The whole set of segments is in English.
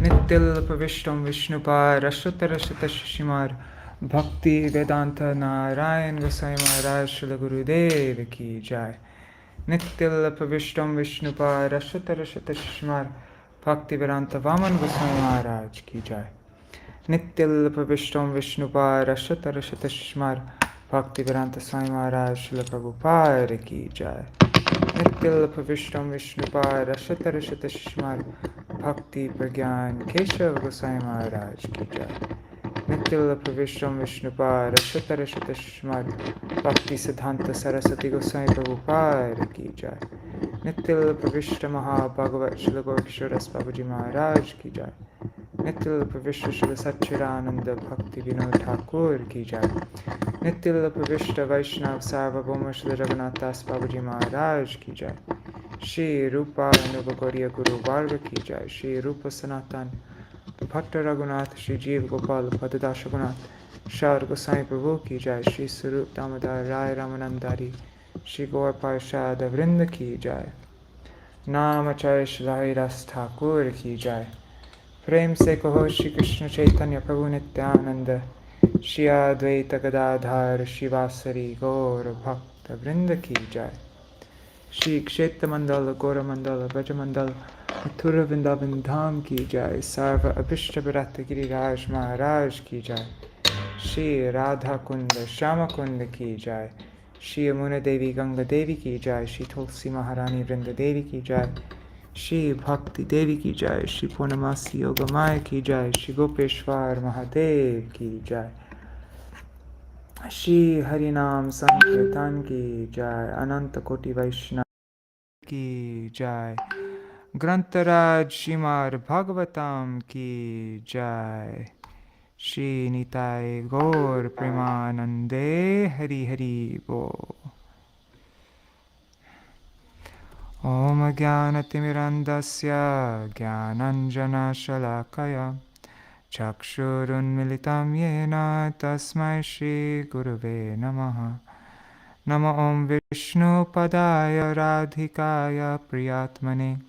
Nityalpavishtam Vishnupar Rashtarashitashimar Bhakti Vedanta Narayan Gosai Maharaj Srila Gurudev Ki Jai. Nityalpavishtam Vishnupar Rashtarashitashimar Bhakti Vedanta Vaman Gosai Maharaj Ki Jai. Nityalpavishtam Vishnupar Rashtarashitashimar Bhakti Vedanta Swami Maharaj Srila Prabhupada Ki Jai. Nityalpavishtam Vishnupar Rashtarashitashimar Bhakti Pragyan Keshav Gosai Maharaj Ki Jai. Nityalpavishtam Vishnupar Rashtarashitashimar Bhakti Siddhanta Saraswati Gosai Prabhupada Ki Jai. Nityalpavishtam Maha-Bhagavat Srila Gaurkishoras Babaji Maharaj Ki Jai. Nityalpavishtam Srila Satchidananda Bhakti Vinod Ṭhākura Ki Jai. Nityalpavishtam Vaishnav Sarvabhauma Srila Jagannath Das Babaji Maharaj Ki Jai. Shri Rupa Anubhagariya Guru Varga Ki Jai. Shri Rupa Sanatan Bhatta Raghunath Shri Jeev Gopal Padada Shagunath Shar Gosai Prabhu Ki Jai. Shri Sarup Damodar Rai Ramanandari Shri Gaur Parshad Vrinda Ki Jai. Namacharya Shri Ras Ṭhākura Ki Jai. Prem se kaho Shri Krishna Chaitanya Prabhu Nityananda Shri Advaita Gadadhar Shivasari Gaur Bhakta Vrinda Ki Jai. Shri Kshetra Mandala Gora Mandala Braja Mandala Mathura Vrindavan Dham Ki Jai. Sarva Abhishta Bharata Giriraj Maharaj Ki Jai. Shri Radha Kunda Shama Kunda Ki Jai. Shri Yamuna Devi Ganga Devi Ki Jai. Shri Tulsi Maharani Vrinda Devi Ki Jai. Shri Bhakti Devi Ki Jai. Shri Purnamasi Yoga Maya Ki Jai. Shri Gopeshwar Mahadev Ki Jai. Shri Harinam Sankirtan Ki Jai. Ananta Koti Vaishnava Ki Jai. Grantaraj Śrīmad-Bhāgavatam Ki Jai. Shri Nitai Gaur Premanande Hari Hari Bo. Om Jnanatimirandasya Jnananjana Shalakaya Chakshurun Militam Yena Tasmai Shri Gurave Namaha. Nama Om Vishnu Padaya Radhikaya Priyatmane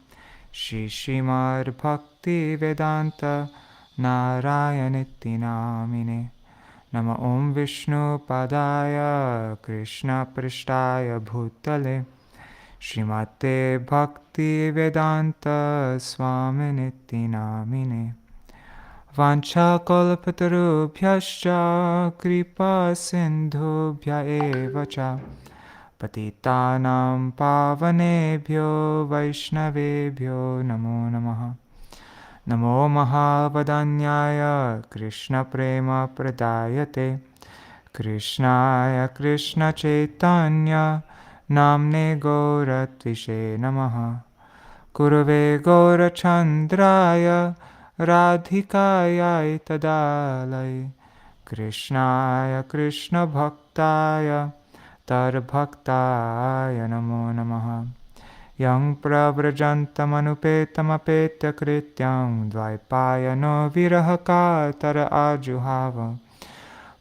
Shri Śrīmad Bhakti Vedanta Narayaniti Namine. Nama Om Vishnu Padaya Krishna Prishtaya Bhutale Śrīmate Bhakti Vedanta Swaminiti Namine. Vancha kalpatarubhyascha kripa sindhubhya eva cha patitanam pavanebhyo vaishnavebhyo namo namaha. Namo mahavadanyaya Krishna prema pradayate Krishnaya Krishna chaitanya namne gauratvishe namaha. Gurave gaurachandraya Radhikaya Tadalai Krishnaya Krishna Bhaktaya Tar Bhaktaya Namo Namaha. Yang Prabrajantam Anupetam Apetya Krityam Dvaipayano Virahaka Tara Ajuhava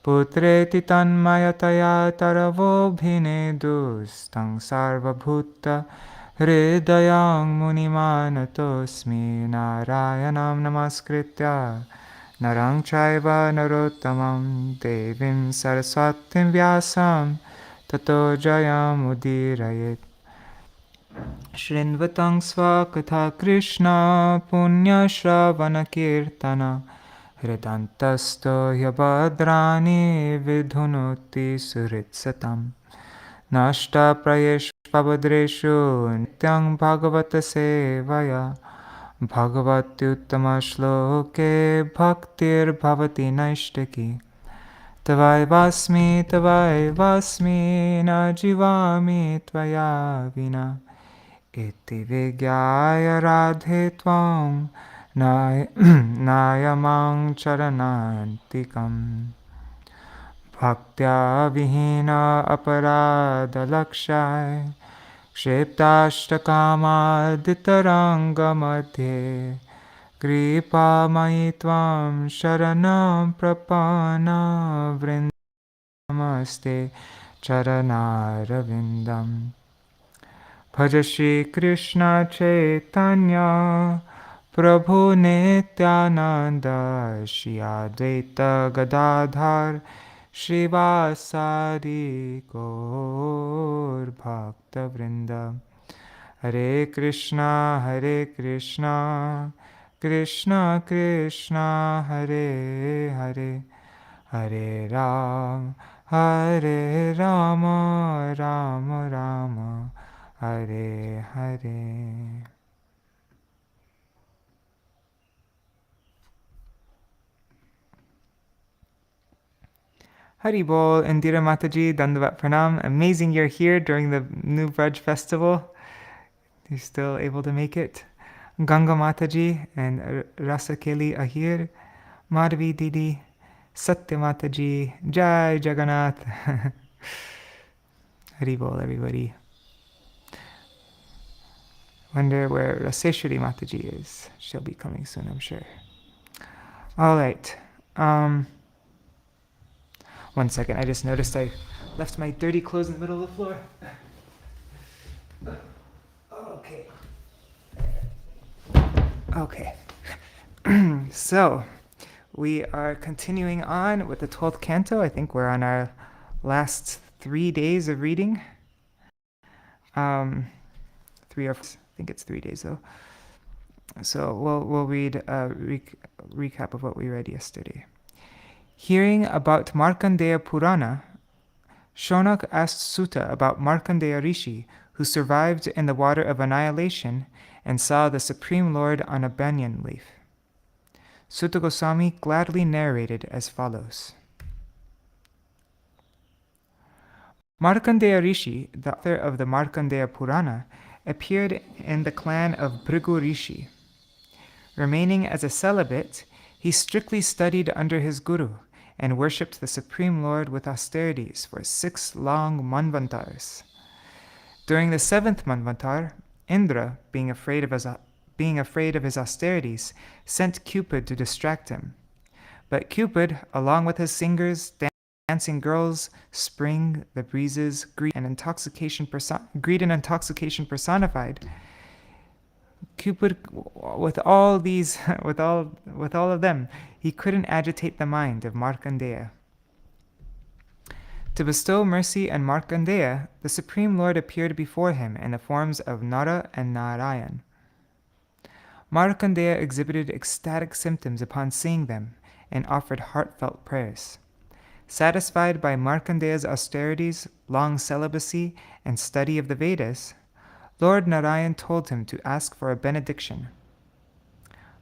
Putreti Tanmayataya Taravo Bhinedus Tang Sarva Bhuta Hridayang Munimanatosmi Narayanam Namaskritya Narang Chaiva Narottamam Devim Saraswatim Vyasam Tato Jayam Udirayet. Shrinvatang Svakatha Krishna Punya Shravana Kirtana Hridantasto Yabhadrani Vidhunuti Suritsatam Nashta Prayesh Pabadreshu Nityang Bhagavata Sevaya Bhagavati Uttama Shloke Bhaktir Bhavati Naishtaki Tavai Vasmi Na Jivami Tvaya Vina Iti Vigyaya Radhe Tvam Nayamang Charanantikam Bhaktya Vihina Aparada Lakshai Ksheptastakama Ditaranga Madhye Kripa Maitvam Sharanam Prapana Vrindamaste Charanaravindam. Bhaja Shri Krishna Chaitanya Prabhu Nityananda, Shri Advaita Gadadhar, Shrivasadi Gaur Bhakta Vrinda. Hare Krishna, Krishna Krishna, Hare Hare, Hare Rama, Rama Rama, Hare Hare. Hari Bol, Indira Mataji, Dandavat Pranam. Amazing you're here during the New Braj festival. You're still able to make it. Ganga Mataji and Rasakeli Ahir. Madhavi Didi, Satya Mataji, Jai Jagannath. Hari Bol, everybody. Wonder where Raseshwari Mataji is. She'll be coming soon, I'm sure. All right. One second, I just noticed I left my dirty clothes in the middle of the floor. Okay. So, we are continuing on with the 12th canto. I think we're on our last 3 days of reading. 3 or 4, I think it's 3 days though. So we'll read a recap of what we read yesterday. Hearing about Mārkandeya Purana, Shonak asked Sutta about Mārkandeya Rishi, who survived in the water of annihilation and saw the Supreme Lord on a banyan leaf. Sutta Goswami gladly narrated as follows. Mārkandeya Rishi, the author of the Mārkandeya Purana, appeared in the clan of Bhrigu Rishi. Remaining as a celibate, he strictly studied under his guru and worshipped the Supreme Lord with austerities for 6 long manvantars. During the 7th manvantar, Indra, being afraid of his austerities, sent Cupid to distract him. But Cupid, along with his singers, dancing girls, spring, the breezes, greed and intoxication personified, Cupid, with all of them, he couldn't agitate the mind of Mārkandeya. To bestow mercy on Mārkandeya, the Supreme Lord appeared before him in the forms of Nara and Narayan. Mārkandeya exhibited ecstatic symptoms upon seeing them and offered heartfelt prayers. Satisfied by Mārkandeya's austerities, long celibacy, and study of the Vedas, Lord Narayan told him to ask for a benediction.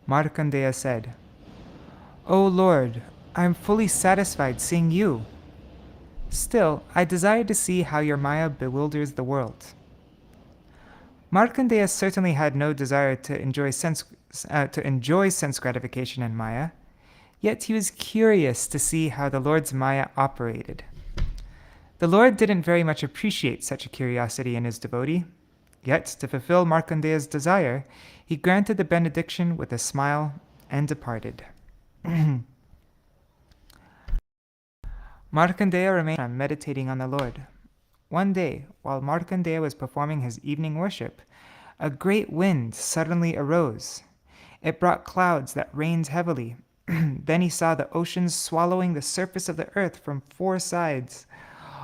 Mārkandeya said, "O Lord, I am fully satisfied seeing you. Still, I desire to see how your Maya bewilders the world." Mārkandeya certainly had no desire to enjoy sense gratification in Maya, yet he was curious to see how the Lord's Maya operated. The Lord didn't very much appreciate such a curiosity in his devotee, yet to fulfill Mārkandeya's desire, he granted the benediction with a smile and departed. Mārkandeya remained meditating on the Lord. One day, while Mārkandeya was performing his evening worship, a great wind suddenly arose. It brought clouds that rained heavily. Then he saw the oceans swallowing the surface of the earth from 4 sides.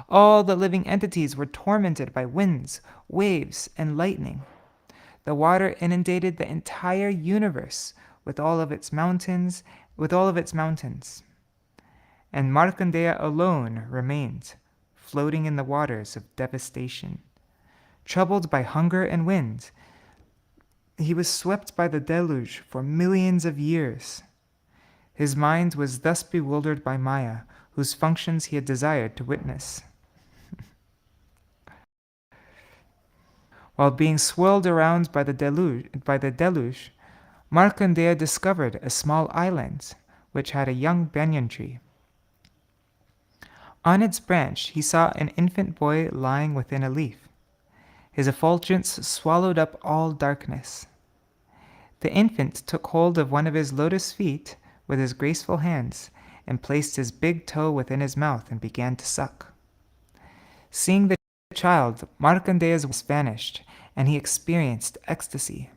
All the living entities were tormented by winds, waves, and lightning. The water inundated the entire universe with all of its mountains, and Mārkandeya alone remained, floating in the waters of devastation. Troubled by hunger and wind, he was swept by the deluge for millions of years. His mind was thus bewildered by Maya, whose functions he had desired to witness. While being swirled around by the deluge, Mārkandeya discovered a small island which had a young banyan tree. On its branch he saw an infant boy lying within a leaf. His effulgence swallowed up all darkness. The infant took hold of one of his lotus feet with his graceful hands and placed his big toe within his mouth and began to suck. Seeing the child, Mārkandeya's was vanished, and he experienced ecstasy.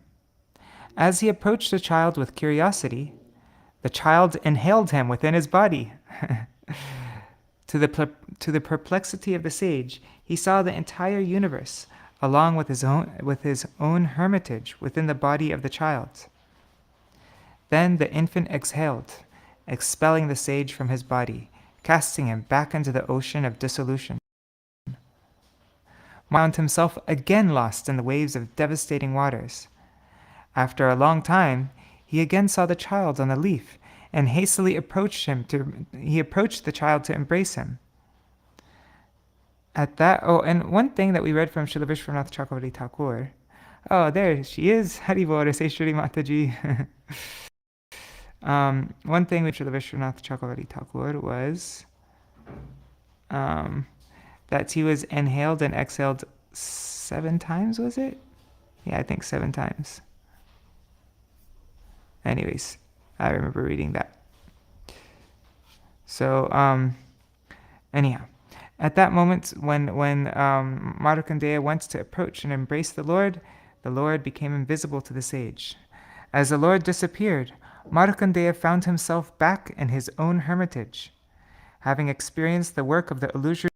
As he approached the child with curiosity, the child inhaled him within his body. To the perplexity of the sage, he saw the entire universe, along with his own hermitage within the body of the child. Then the infant exhaled, expelling the sage from his body, casting him back into the ocean of dissolution. Found himself again lost in the waves of devastating waters. After a long time, he again saw the child on the leaf, and hastily approached the child to embrace him. And one thing that we read from Śrīla Viśvanātha Cakravartī Ṭhākura. Oh, there she is. Haribol, say Shri Mataji. One thing with Śrīla Viśvanātha Cakravartī Ṭhākura was that he was inhaled and exhaled 7 times, was it? Yeah, I think 7 times. Anyways, I remember reading that. So, anyhow, at that moment when Mārkandeya went to approach and embrace the Lord became invisible to the sage. As the Lord disappeared, Mārkandeya found himself back in his own hermitage. Having experienced the work of the illusory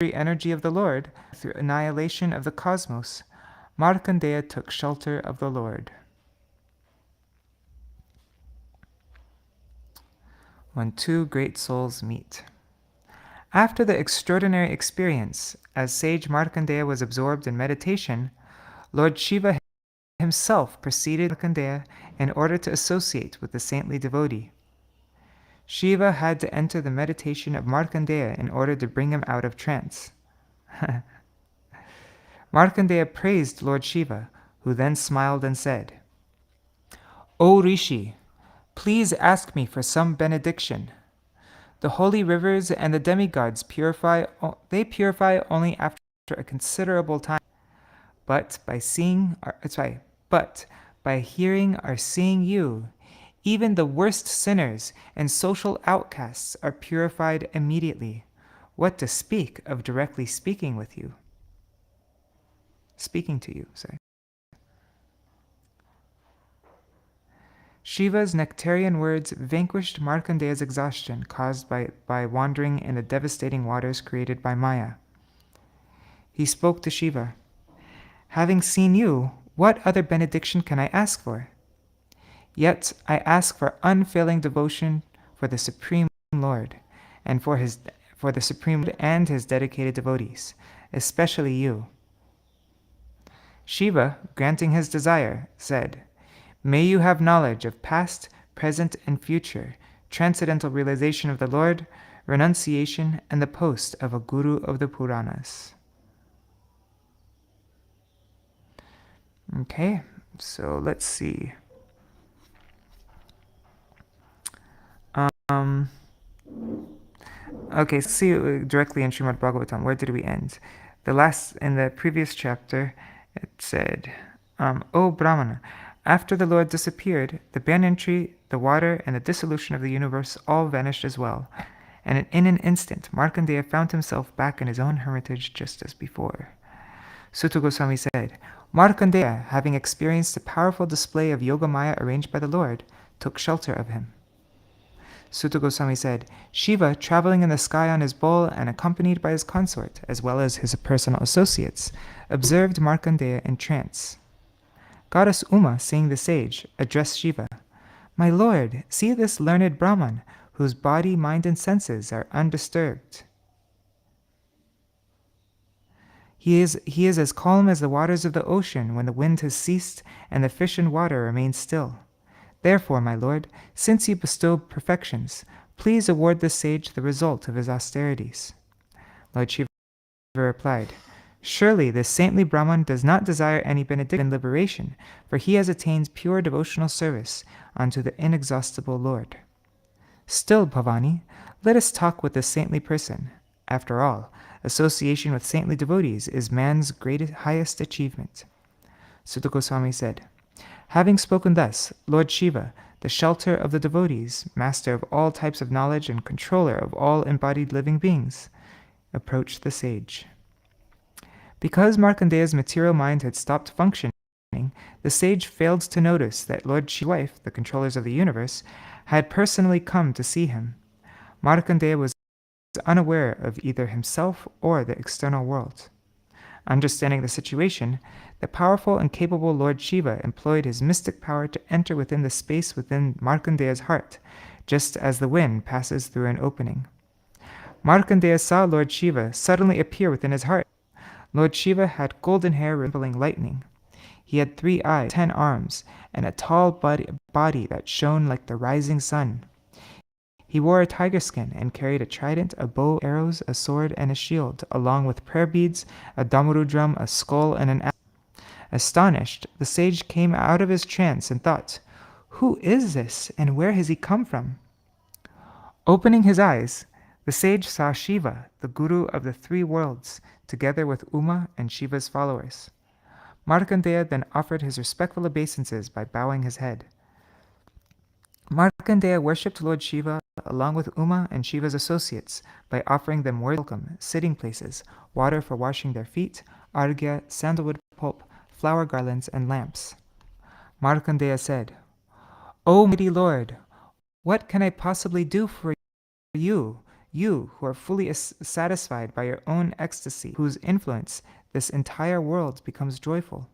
energy of the Lord through annihilation of the cosmos, Mārkandeya took shelter of the Lord. When two great souls meet. After the extraordinary experience, as sage Mārkandeya was absorbed in meditation, Lord Śiva himself preceded Mārkandeya in order to associate with the saintly devotee. Śiva had to enter the meditation of Mārkandeya in order to bring him out of trance. Mārkandeya praised Lord Śiva, who then smiled and said, "O Rishi, please ask me for some benediction. The holy rivers and the demigods purify only after a considerable time. But by hearing or seeing you, even the worst sinners and social outcasts are purified immediately. What to speak of directly speaking to you, Shiva's nectarian words vanquished Mārkandeya's exhaustion caused by wandering in the devastating waters created by Maya. He spoke to Śiva, "Having seen you, what other benediction can I ask for? Yet I ask for unfailing devotion for the Supreme Lord, and for the Supreme Lord and his dedicated devotees, especially you." Śiva, granting his desire, said, "May you have knowledge of past, present, and future, transcendental realization of the Lord, renunciation, and the post of a guru of the Puranas." Okay, so let's see. Okay, let's see directly in Śrīmad-Bhāgavatam. Where did we end? In the previous chapter, it said, "O Brahmana, after the Lord disappeared, the banyan tree, the water, and the dissolution of the universe all vanished as well. And in an instant, Mārkandeya found himself back in his own hermitage just as before." Sutta Goswami said, Mārkandeya, having experienced a powerful display of Yogamaya arranged by the Lord, took shelter of him. Sutta Goswami said, Śiva, traveling in the sky on his bull and accompanied by his consort, as well as his personal associates, observed Mārkandeya in trance. Goddess Uma, seeing the sage, addressed Śiva, "My lord, see this learned Brahman, whose body, mind, and senses are undisturbed. He is as calm as the waters of the ocean when the wind has ceased and the fish and water remain still. Therefore, my lord, since you bestow perfections, please award this sage the result of his austerities." Lord Śiva replied, "Surely this saintly Brahman does not desire any benediction and liberation, for he has attained pure devotional service unto the inexhaustible Lord. Still, Bhavani, let us talk with this saintly person. After all, association with saintly devotees is man's highest achievement." Sutta Goswami said, Having spoken thus, Lord Śiva, the shelter of the devotees, master of all types of knowledge and controller of all embodied living beings, approached the sage. Because Mārkandeya's material mind had stopped functioning the sage failed to notice that Lord Shiva's wife, the controllers of the universe, had personally come to see him. Mārkandeya was unaware of either himself or the external world. Understanding the situation, the powerful and capable Lord Shiva employed his mystic power to enter within the space within Mārkandeya's heart, just as the wind passes through an opening. Mārkandeya saw Lord Shiva suddenly appear within his heart. Lord Shiva had golden hair resembling lightning. He had 3 eyes, 10 arms, and a tall body that shone like the rising sun. He wore a tiger skin and carried a trident, a bow, arrows, a sword, and a shield, along with prayer beads, a damaru drum, a skull, and an axe. Astonished, the sage came out of his trance and thought, "Who is this, and where has he come from?" Opening his eyes, the sage saw Shiva, the guru of the 3 worlds, together with Uma and Shiva's followers. Mārkandeya then offered his respectful obeisances by bowing his head. Mārkandeya worshipped Lord Shiva along with Uma and Shiva's associates by offering them welcome, sitting places, water for washing their feet, arghya, sandalwood pulp, flower garlands, and lamps. Mārkandeya said, "O mighty Lord, what can I possibly do for you, you who are fully satisfied by your own ecstasy, whose influence this entire world becomes joyful?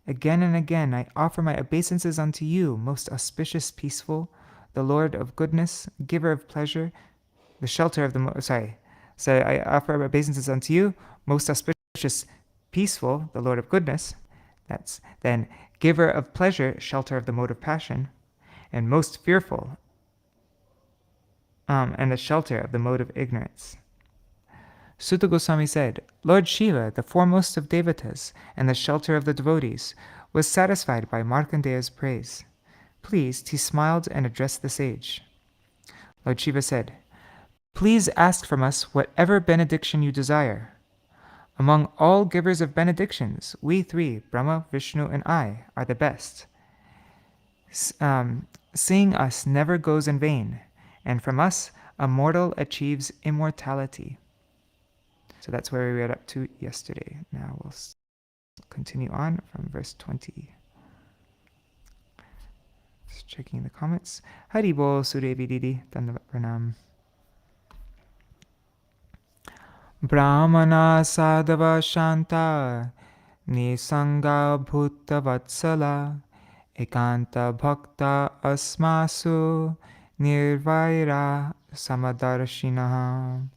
Again and again I offer my obeisances unto you, most auspicious, peaceful, the Lord of goodness, giver of pleasure, the shelter of the I offer obeisances unto you, most auspicious, peaceful, the Lord of goodness. That's then giver of pleasure, shelter of the mode of passion, and most fearful, and the shelter of the mode of ignorance." Sutta Goswami said, Lord Shiva, the foremost of devatas and the shelter of the devotees, was satisfied by Mārkandeya's praise. Pleased, he smiled and addressed the sage. Lord Shiva said, "Please ask from us whatever benediction you desire. Among all givers of benedictions, we 3, Brahma, Vishnu, and I, are the best. Seeing us never goes in vain, and from us a mortal achieves immortality." So that's where we read up to yesterday. Now we'll continue on from verse 20. Just checking the comments. Hari Bol Surevi Didi Dandavat Pranam. Brahmana Sadhava Shanta Nisanga Bhuta Vatsala Ekanta Bhakta Asmasu Nirvaira Samadarshinaha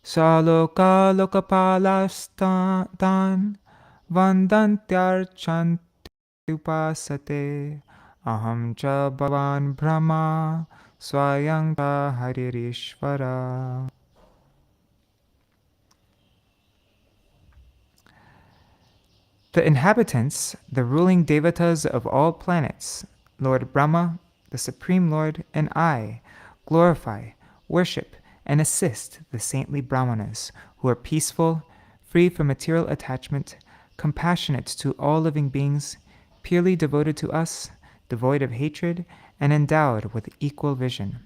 Saloka Lokapalastan Vandantyarchantupasate Aham cha Bhavan Brahma Swayam cha Haririshvara. The inhabitants, the ruling devatas of all planets, Lord Brahma, the Supreme Lord, and I, glorify, worship, and assist the saintly brahmanas, who are peaceful, free from material attachment, compassionate to all living beings, purely devoted to us, devoid of hatred, and endowed with equal vision.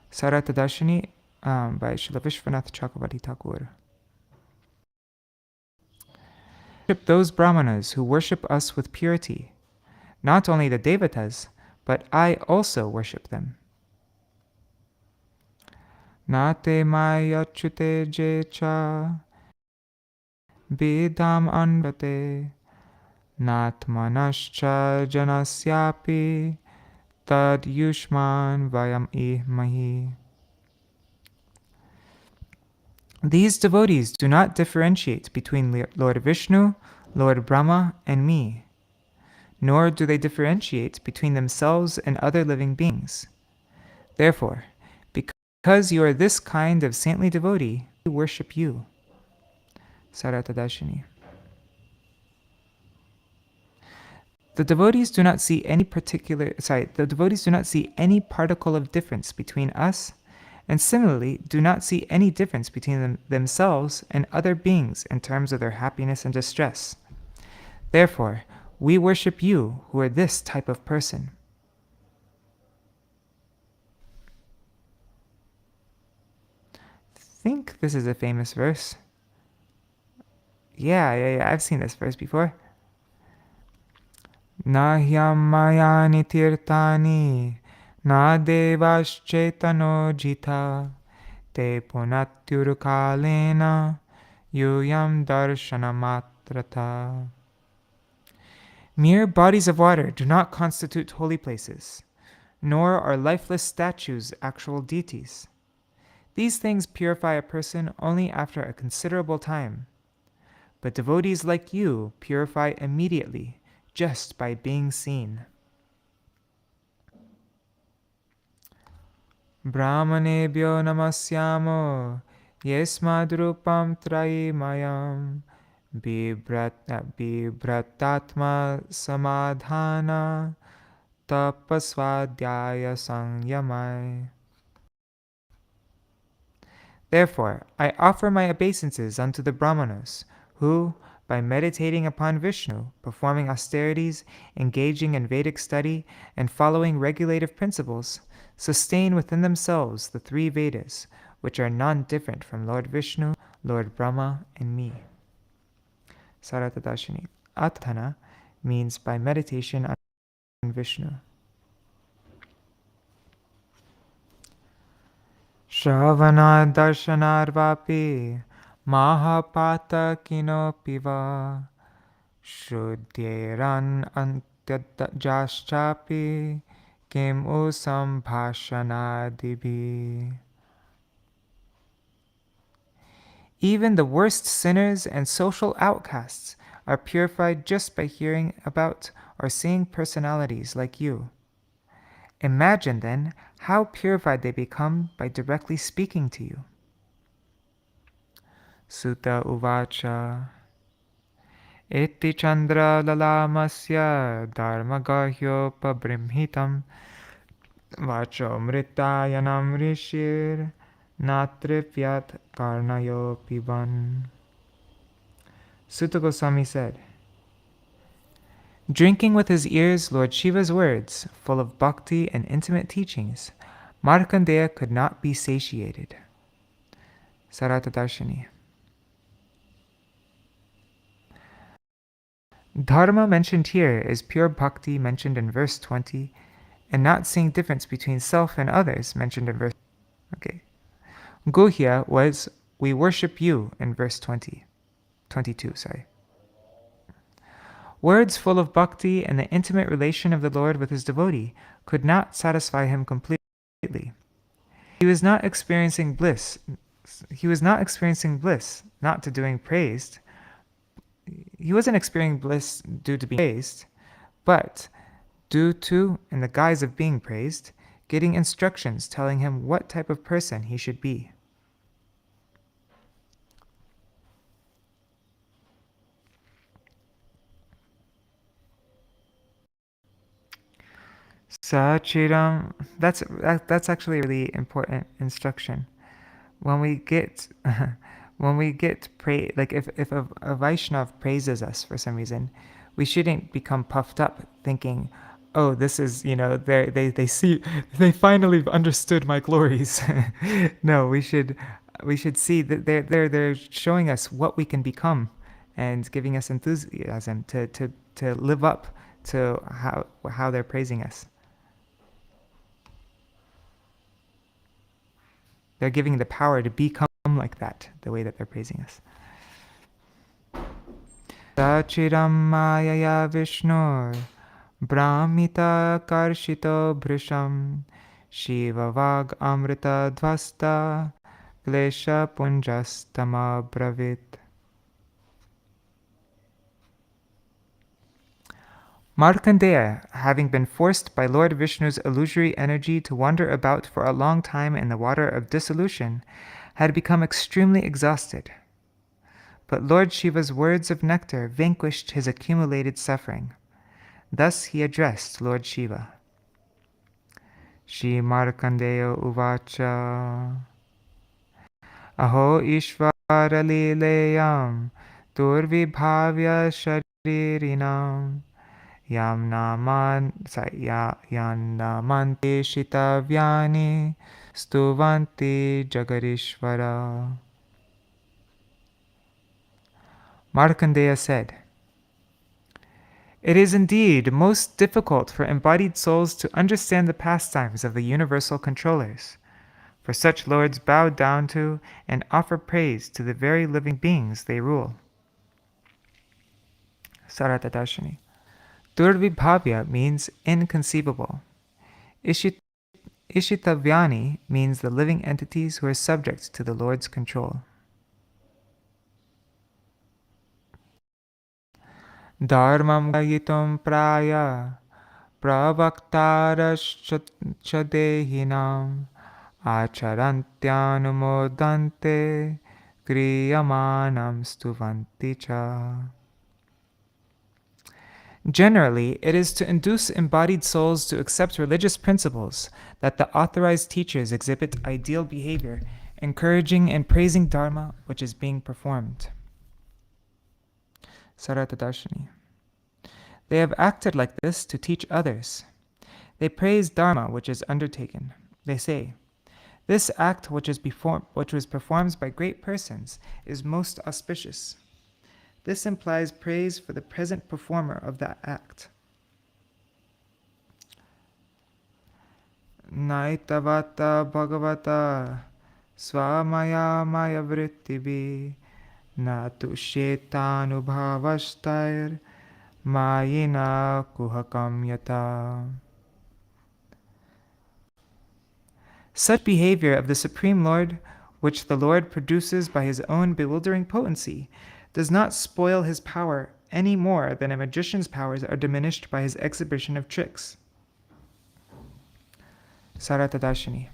Sārārtha-darśinī by Śrīla Viśvanātha Cakravartī Ṭhākura. Worship those brahmanas who worship us with purity. Not only the devatas, but I also worship them. Nate mayachute jecha vidam anvate natmanascha janasyapi tad yushman vayam mahi. These devotees do not differentiate between Lord Vishnu, Lord Brahma, and me, nor do they differentiate between themselves and other living beings. Therefore, because you are this kind of saintly devotee, we worship you. Sārārtha-darśinī. The devotees do not see any particle of difference between us, and similarly do not see any difference between themselves and other beings in terms of their happiness and distress. Therefore, we worship you who are this type of person. I think this is a famous verse. Yeah, I've seen this verse before. Nahyam mayani tirtani na devaschetano jita te punatyurukalena yuyam darshanamatrata. Mere bodies of water do not constitute holy places, nor are lifeless statues actual deities. These things purify a person only after a considerable time. But devotees like you purify immediately, just by being seen. Brahmanebhyo namasyamo yesmadrupam trayimayam bibhratatma samadhana tapasvadhyaya samyamai. Therefore, I offer my obeisances unto the Brahmanas, who, by meditating upon Vishnu, performing austerities, engaging in Vedic study, and following regulative principles, sustain within themselves the three Vedas, which are none different from Lord Vishnu, Lord Brahma, and me. Sārārtha-darśinī. Atthana means by meditation on Vishnu. Shravana-darshanarvapi mahapata kinopiva shuddhyeran antyajaschapi kim usambhashanadibhi. Even the worst sinners and social outcasts are purified just by hearing about or seeing personalities like you. Imagine, then, how purified they become by directly speaking to you. Sutta uvacha eti chandra lalamasya dharmagahyo pabrimhitam vacho mritayanam rishir natripyat karnayo piban. Sutta Goswami said, drinking with his ears Lord Shiva's words, full of bhakti and intimate teachings, Mārkandeya could not be satiated. Sārārtha-darśinī. Dharma mentioned here is pure bhakti mentioned in verse 20, and not seeing difference between self and others mentioned in verse. Okay. Guhya was we worship you in verse 22. Words full of bhakti and the intimate relation of the Lord with his devotee could not satisfy him completely. He was not experiencing bliss, not to doing praised. He wasn't experiencing bliss due to being praised, but due to, in the guise of being praised, getting instructions telling him what type of person he should be. Sachiram, that's actually a really important instruction. When we get like if a Vaishnav praises us for some reason, we shouldn't become puffed up thinking, oh, this is, they finally understood my glories. No, we should see that they're showing us what we can become and giving us enthusiasm to live up to how they're praising us. They're giving the power to become like that, the way that they're praising us. Sachiram mayaya Vishnur Brahmita karshito bhrisham Śiva vag amrita dvasta Klesha punjastama bravit. Mārkandeya, having been forced by Lord Vishnu's illusory energy to wander about for a long time in the water of dissolution, had become extremely exhausted. But Lord Shiva's words of nectar vanquished his accumulated suffering. Thus he addressed Lord Shiva. Shri Mārkandeya uvacha Aho Ishvara lileyam Durvibhavya sharirinam Yam namante shitavyani stuvanti jagarishvara. Mārkandeya said, It is indeed most difficult for embodied souls to understand the pastimes of the universal controllers, for such lords bow down to and offer praise to the very living beings they rule. Sārārtha-darśinī. Durvibhavya means inconceivable. Ishitavyani means the living entities who are subject to the Lord's control. Dharmam gayitum praya pravaktaraschadehinam acharantyānumodante kriyamanam stuvanti cha. Generally, it is to induce embodied souls to accept religious principles that the authorized teachers exhibit ideal behavior, encouraging and praising Dharma which is being performed. Sārārtha-darśinī. They have acted like this to teach others. They praise Dharma which is undertaken. They say, "This act which was performed by great persons is most auspicious." This implies praise for the present performer of that act. Naitavata bhagavata svamaya maya vrittivi na tushetanubhavastair mayina kuhakam yata. Such behavior of the Supreme Lord, which the Lord produces by his own bewildering potency, does not spoil his power any more than a magician's powers are diminished by his exhibition of tricks. Sārārtha-darśinī.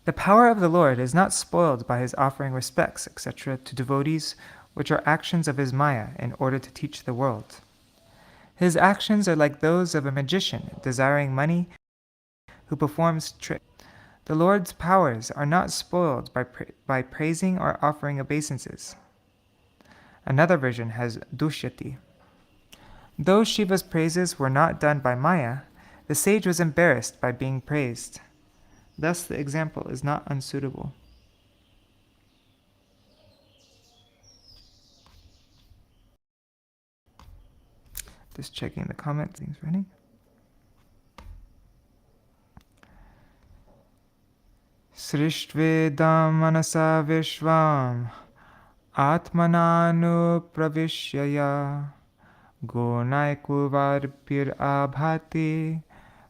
The power of the Lord is not spoiled by his offering respects, etc., to devotees, which are actions of his Maya in order to teach the world. His actions are like those of a magician desiring money who performs tricks. The Lord's powers are not spoiled by praising or offering obeisances. Another version has dushyati. Though Shiva's praises were not done by Maya, the sage was embarrassed by being praised. Thus the example is not unsuitable. Just checking the comment, things running. Srishtvedam manasa vishvam Atmananu pravishyaya Gunaikurvarpir abhati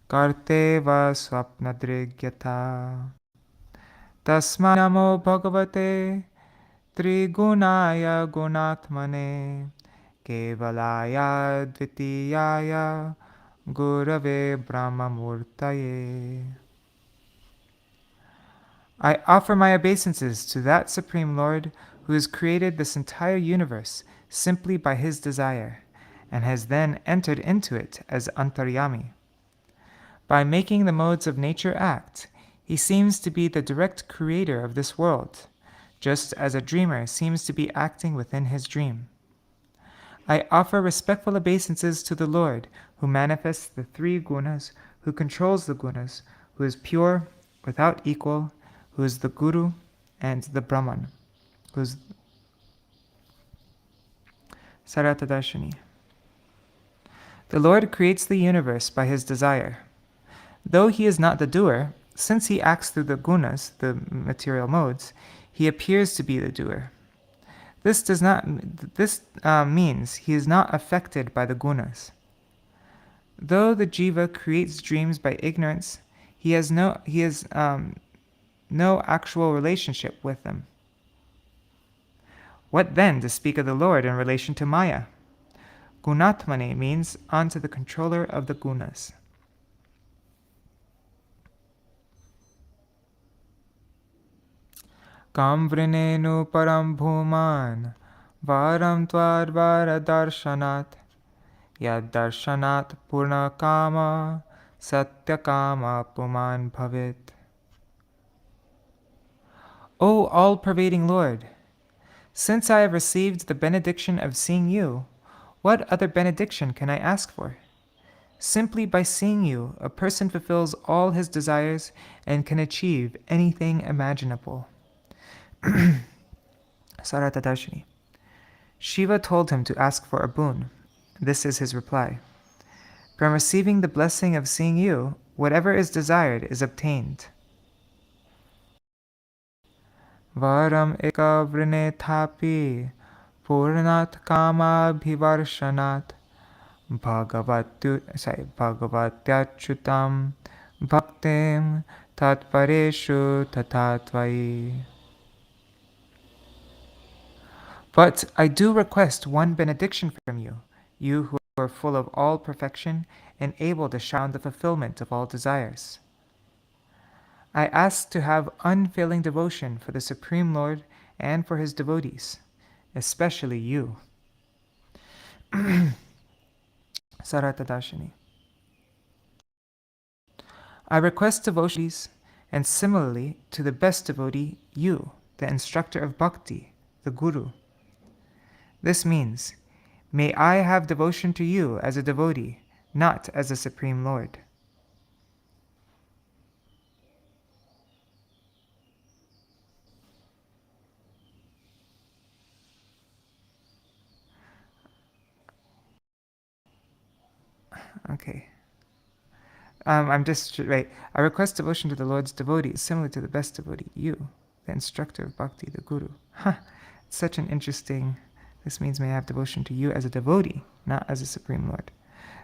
Karteva swapnadrigyata Tasmanamo bhagavate Trigunaya gunatmane Kevalaya dvitiyaya Gurave brahmamurtaye. I offer my obeisances to that Supreme Lord who has created this entire universe simply by his desire, and has then entered into it as Antaryami. By making the modes of nature act, he seems to be the direct creator of this world, just as a dreamer seems to be acting within his dream. I offer respectful obeisances to the Lord who manifests the three gunas, who controls the gunas, who is pure, without equal, who is the Guru and the Brahman, who is Sārārtha-darśinī. The Lord creates the universe by his desire. Though he is not the doer, since he acts through the gunas, the material modes, he appears to be the doer. This means he is not affected by the gunas. Though the jiva creates dreams by ignorance, he has no actual relationship with them. What then to speak of the Lord in relation to Maya? Gunatmane means onto the controller of the gunas. Kamvrinenu param bhuman varam tvarvara darshanat yad darshanat purna kama satya kama puman bhavit. O all-pervading Lord, since I have received the benediction of seeing you, what other benediction can I ask for? Simply by seeing you, a person fulfills all his desires and can achieve anything imaginable. Sārārtha-darśinī. Shiva told him to ask for a boon. This is his reply. From receiving the blessing of seeing you, whatever is desired is obtained. Varam eka vrine thapi purnat kama bhivarshanat bhagavatyachutam bhaktim tatpareshu tatatvai. But I do request one benediction from you, you who are full of all perfection and able to shine the fulfillment of all desires. I ask to have unfailing devotion for the Supreme Lord and for his devotees, especially you. Sārārtha-darśinī. I request devotees, and similarly to the best devotee, you, the instructor of bhakti, the Guru. This means, may I have devotion to you as a devotee, not as the Supreme Lord. Okay. I'm just right. I request devotion to the Lord's devotee, similar to the best devotee, you, the instructor of bhakti, the Guru. It's such an interesting. This means may I have devotion to you as a devotee, not as a Supreme Lord.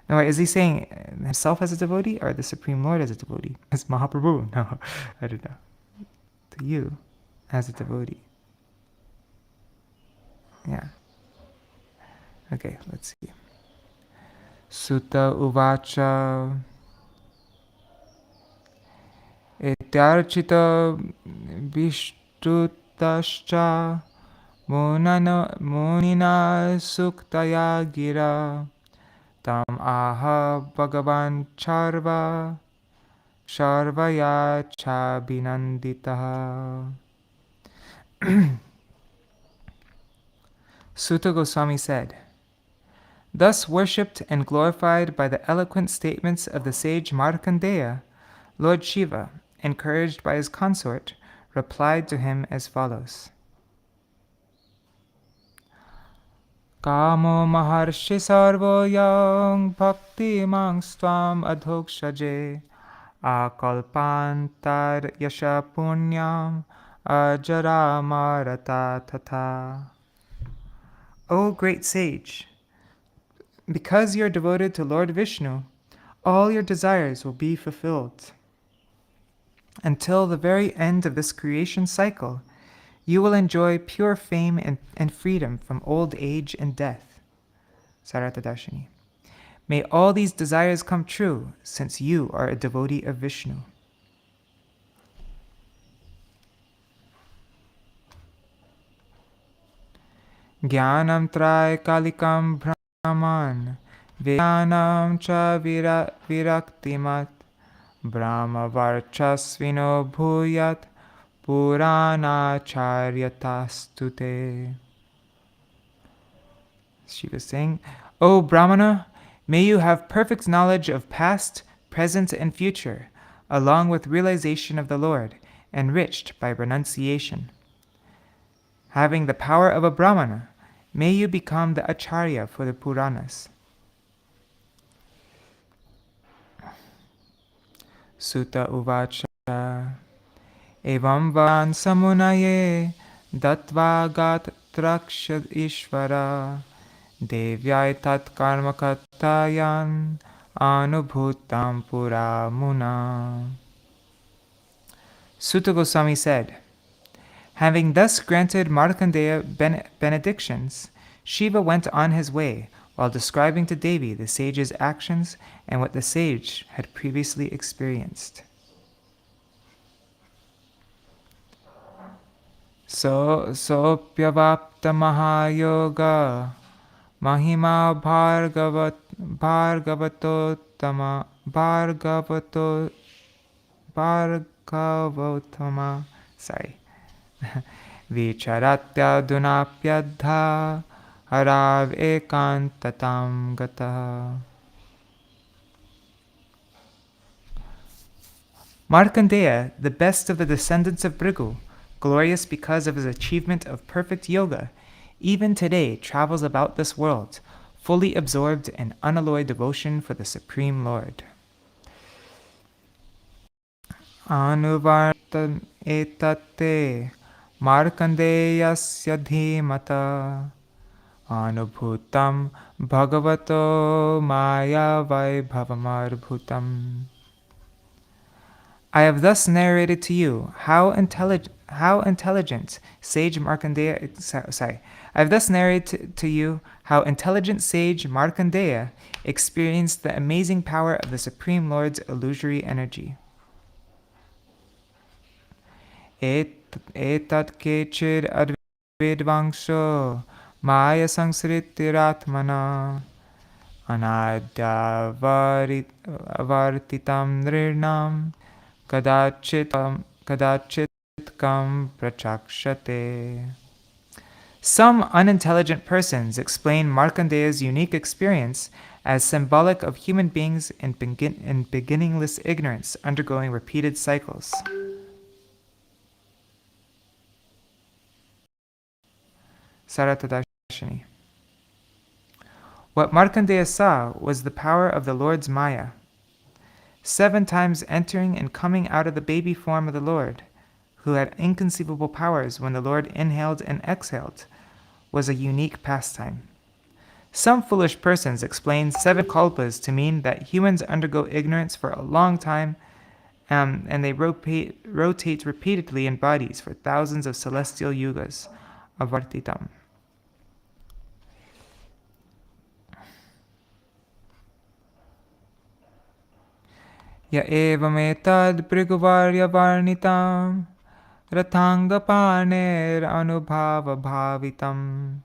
No, is he saying himself as a devotee or the Supreme Lord as a devotee? As Mahaprabhu? No, I don't know. To you as a devotee. Yeah. Okay, let's see. Sutta uvacha ityarchita vishtutascha munina suktaya gira tam aha bhagavan charva sharvaya cha binanditaha. Sutta Goswami said, thus worshipped and glorified by the eloquent statements of the sage Mārkandeya, Lord Śiva, encouraged by his consort, replied to him as follows. Kamo maharshi sarvo yang bhakti mang stvam adhokshaje akalpantar yasha punyam ajara marata tata. O great sage, because you are devoted to Lord Vishnu, all your desires will be fulfilled. Until the very end of this creation cycle, you will enjoy pure fame and freedom from old age and death. Sārārtha-darśinī. May all these desires come true, since you are a devotee of Vishnu. Jnanam trai kalikam brahman Vijnanam cha viraktimat Brahma varchasvino bhuyat Purana charyatastute. She was saying, O Brahmana, may you have perfect knowledge of past, present, and future, along with realization of the Lord, enriched by renunciation. Having the power of a Brahmana, may you become the Acharya for the Puranas. Sutta uvacha evam van samunaye datva gat traksha ishvara devyai tat karma katayan anubhutam pura muna. Sutta Goswami said, having thus granted Mārkandeya benedictions, Śiva went on his way while describing to Devi the sage's actions and what the sage had previously experienced. Pyavapta Mahayoga Mahima Bhargavatotama Vicharatya Dunapyadha Harav Ekantatam Gataha. Mārkandeya, the best of the descendants of Bhrigu, glorious because of his achievement of perfect yoga, even today travels about this world, fully absorbed in unalloyed devotion for the Supreme Lord. Anuvartan etate Mārkandeyasya dhīmata Anubhutam bhagavato maya vaibhavamarbhutam. I have thus narrated to you how intelligent sage Mārkandeya. I have thus narrated to you how intelligent sage Mārkandeya experienced the amazing power of the Supreme Lord's illusory energy. Etat kechid advidvangsho Maya sangsritiratmana anadyavartitam nirnam kadachit kam prachakshate. Some unintelligent persons explain Mārkandeya's unique experience as symbolic of human beings in beginningless ignorance undergoing repeated cycles. Sārārtha-darśinī. What Mārkandeya saw was the power of the Lord's Maya, 7 times entering and coming out of the baby form of the Lord, who had inconceivable powers when the Lord inhaled and exhaled, was a unique pastime. Some foolish persons explain 7 kalpas to mean that humans undergo ignorance for a long time, and they rotate repeatedly in bodies for thousands of celestial yugas, avartitam. Ya evametad priguvarya varnitam rathangapaner anubhava bhavitam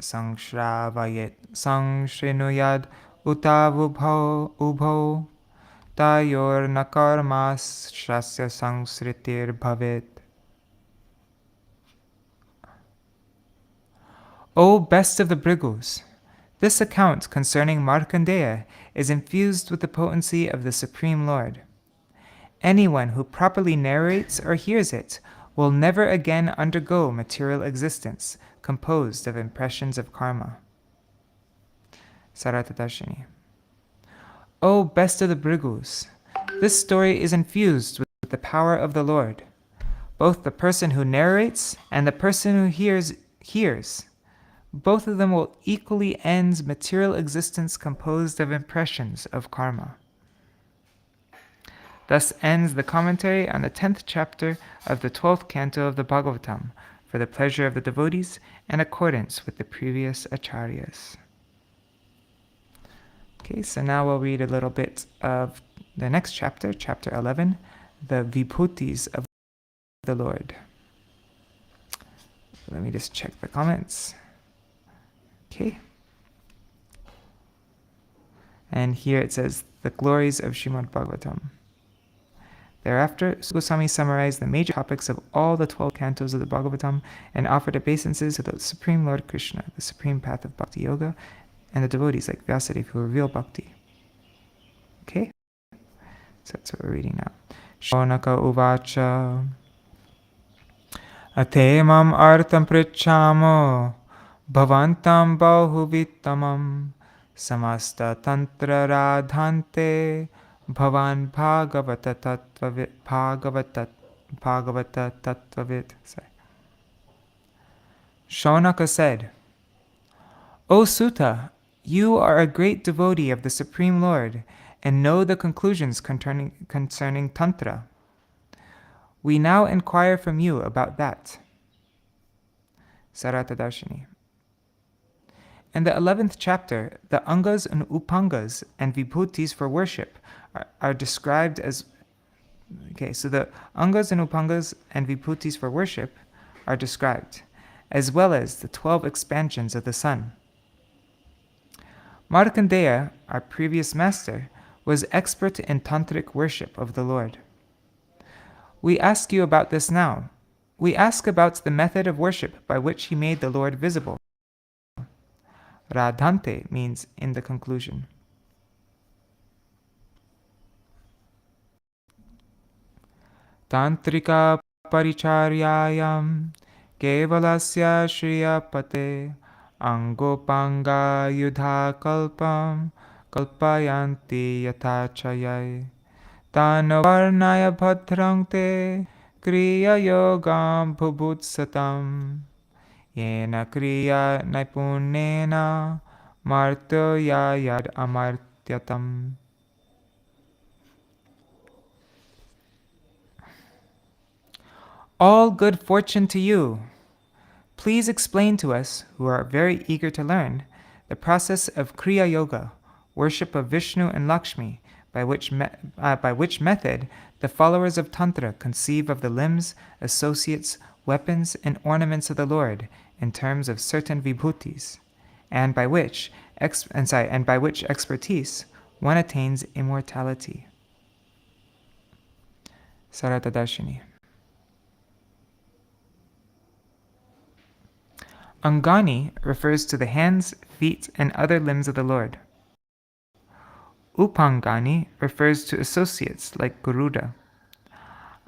sangsravayet sangshrinuyad utavubho tayor nakarmas shasya sangsritir bhavet. O best of the Bhrigus, this account concerning Mārkandeya is infused with the potency of the Supreme Lord. Anyone who properly narrates or hears it will never again undergo material existence composed of impressions of karma. Sārārtha-darśinī. O best of the Bhrigus, this story is infused with the power of the Lord. Both the person who narrates and the person who hears. Both of them will equally end material existence composed of impressions of karma. Thus ends the commentary on the 10th chapter of the 12th canto of the Bhagavatam for the pleasure of the devotees in accordance with the previous acharyas. Okay, so now we'll read a little bit of the next chapter, chapter 11, the Vibhutis of the Lord. Let me just check the comments. Okay. And here it says, the glories of Śrīmad-Bhāgavatam. Thereafter, Goswami summarized the major topics of all the 12 cantos of the Bhagavatam and offered obeisances to the Supreme Lord Krishna, the supreme path of Bhakti Yoga, and the devotees like Vyasadeva who reveal Bhakti. Okay? So that's what we're reading now. Shonaka uvacha atemam artam prichamo Bhavantam bahuvittamam samasta tantra radhante bhavan bhagavata tattvavit. Shonaka said, O Sutta, you are a great devotee of the Supreme Lord and know the conclusions concerning Tantra. We now inquire from you about that. Sārārtha-darśinī. In the 11th chapter, the Angas and Upangas and Vibhutis for worship are described as... Okay, so the Angas and Upangas and Vibhutis for worship are described, as well as the 12 expansions of the sun. Mārkandeya, our previous master, was expert in tantric worship of the Lord. We ask you about this now. We ask about the method of worship by which he made the Lord visible. Radhante means in the conclusion. Tantrika paricharyayam kevalasya shriyapate Angopanga yudha kalpam kalpayanti yatachayai tano varnaya bhadrang te kriya yogam bhubutsatam yena kriya naipunena martya yad amartyatam. All good fortune to you. Please explain to us, who are very eager to learn, the process of Kriya Yoga, worship of Vishnu and Lakshmi, by which method the followers of Tantra conceive of the limbs, associates, weapons, and ornaments of the Lord in terms of certain Vibhutis, and by which expertise one attains immortality. Sārārtha-darśinī. Angani refers to the hands, feet, and other limbs of the Lord. Upangani refers to associates like Garuda.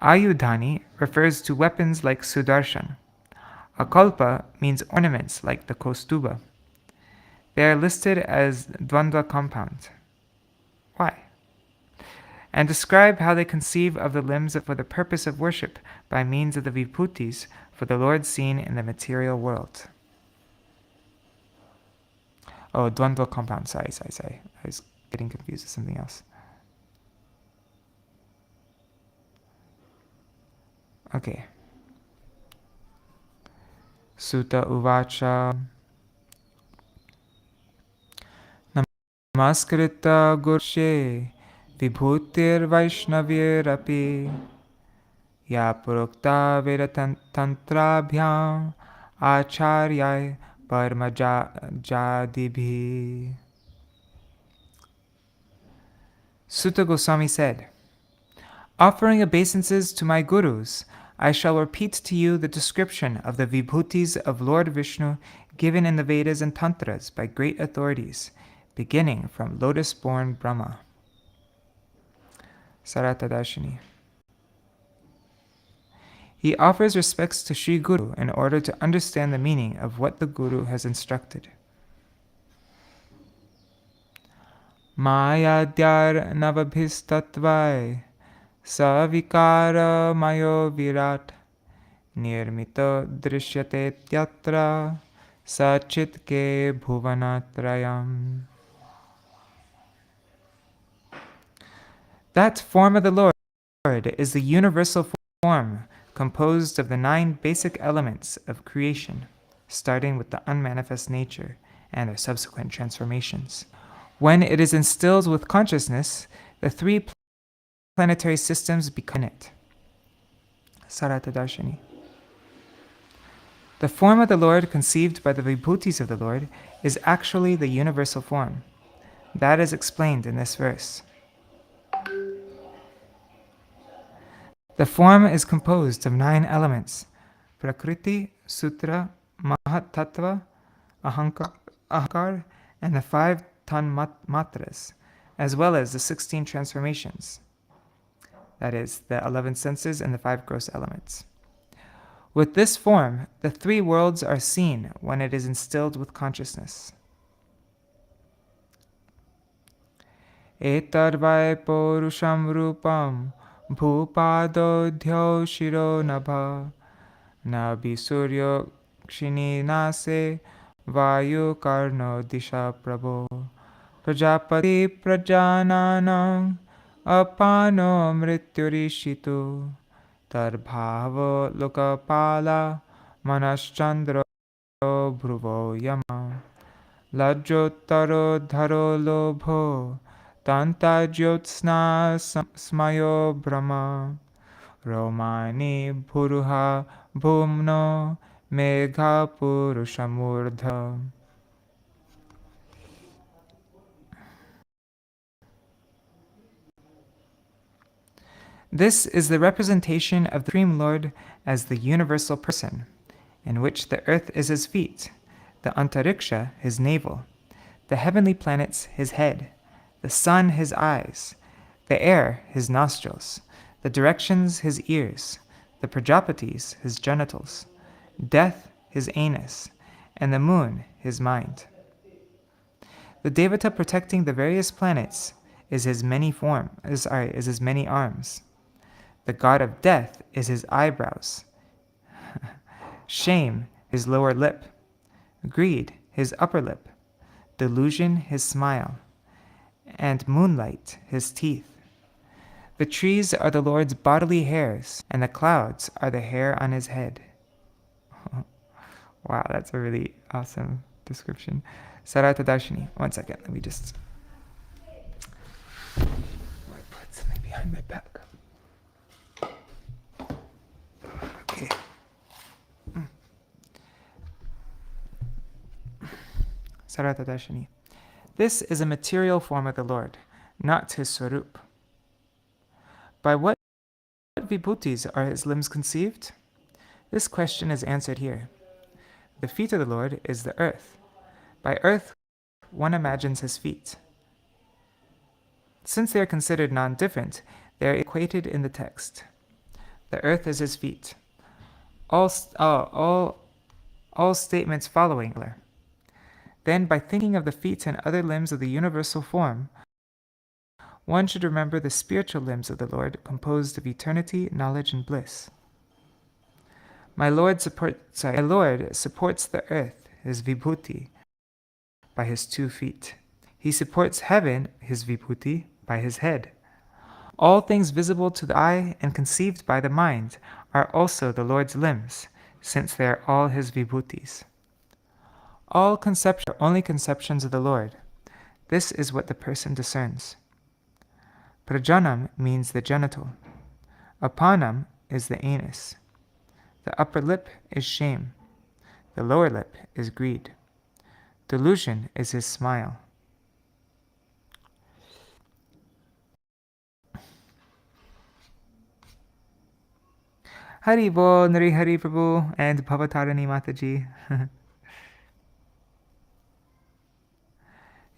Ayudhani refers to weapons like Sudarshan. Akalpa means ornaments like the Kaustuba. They are listed as Dvandva compound. Why? And describe how they conceive of the limbs for the purpose of worship by means of the Vibhutis for the Lord seen in the material world. Oh, Dvandva compound, sorry. I was getting confused with something else. Okay. Sutta Uvacha Namaskrita Gurshe Vibhutir Vaishnavirapi Ya Purukta Vedatantrabhyam Acharyai Parmajadibhi. Sutta Goswami said, offering obeisances to my gurus, I shall repeat to you the description of the Vibhutis of Lord Vishnu given in the Vedas and Tantras by great authorities, beginning from lotus-born Brahma. Sārārtha-darśinī. He offers respects to Sri Guru in order to understand the meaning of what the Guru has instructed. Mayadyar navabhistatvai savikara mayo virat nirmito drishyate tyatra sachitke bhuvanatrayam. That form of the Lord is the universal form composed of the 9 basic elements of creation, starting with the unmanifest nature and their subsequent transformations. When it is instilled with consciousness, the 3 planetary systems become it. Sārārtha-darśinī. The form of the Lord conceived by the Vibhutis of the Lord is actually the universal form. That is explained in this verse. The form is composed of 9 elements: Prakriti, Sutra, Mahat Tattva, Ahankar, and the 5 Tanmatras, as well as the 16 transformations. That is, the 11 senses and the 5 gross elements. With this form, the 3 worlds are seen when it is instilled with consciousness. Etarvai porusham rupam Bhupadodhyo shiro nabha Nabi suryo kshini nase Vayu karno disha prabho Prajapati prajananam Apano mrityurishitu Tarbhavo lokapala Manaschandro bhruvo yama Lajjotaro dharo lobho Tanta jyotsna smayo brahma Romani bhuruha bhumno megha purushamurdha. This is the representation of the Supreme Lord as the universal person, in which the earth is his feet, the antariksha his navel, the heavenly planets his head, the sun his eyes, the air his nostrils, the directions his ears, the Prajapatis his genitals, death his anus, and the moon his mind. The Devata protecting the various planets is his many arms. The god of death is his eyebrows. Shame his lower lip. Greed his upper lip. Delusion his smile. And moonlight his teeth. The trees are the Lord's bodily hairs, and the clouds are the hair on his head. Wow, that's a really awesome description. Sārārtha-darśinī. One second, let me just put something behind my back. Okay. Sārārtha-darśinī. This is a material form of the Lord, not his swarup. By what Vibhutis are his limbs conceived? This question is answered here. The feet of the Lord is the earth. By earth, one imagines his feet. Since they are considered non-different, they are equated in the text. The earth is his feet. All statements following. Then, by thinking of the feet and other limbs of the universal form, one should remember the spiritual limbs of the Lord, composed of eternity, knowledge, and bliss. My Lord supports the earth, his Vibhuti, by his 2 feet. He supports heaven, his Vibhuti, by his head. All things visible to the eye and conceived by the mind are also the Lord's limbs, since they are all his Vibhutis. All conceptions are only conceptions of the Lord. This is what the person discerns. Prajanam means the genital. Apanam is the anus. The upper lip is shame. The lower lip is greed. Delusion is his smile. Hari Bol, Nari Hari Prabhu, and Bhavatarani Mataji.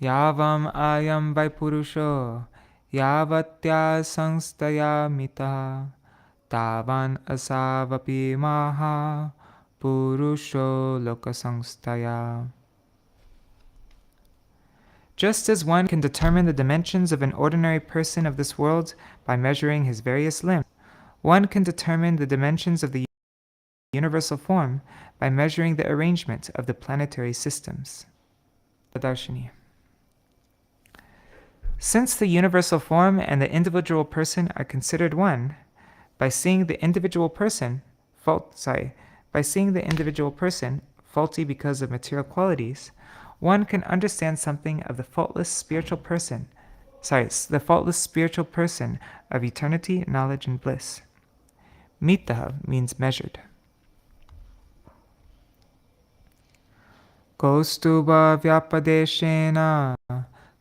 Yavam ayam vaipurusho, yavatya samstaya mita, tavan asavapi maha, purusho lokasamstaya. Just as one can determine the dimensions of an ordinary person of this world by measuring his various limbs, one can determine the dimensions of the universal form by measuring the arrangement of the planetary systems. Darshini. Since the universal form and the individual person are considered one, by seeing the individual person faulty because of material qualities, one can understand something of the faultless spiritual person of eternity, knowledge, and bliss. Mita means measured. Kaustuba vyapadeshena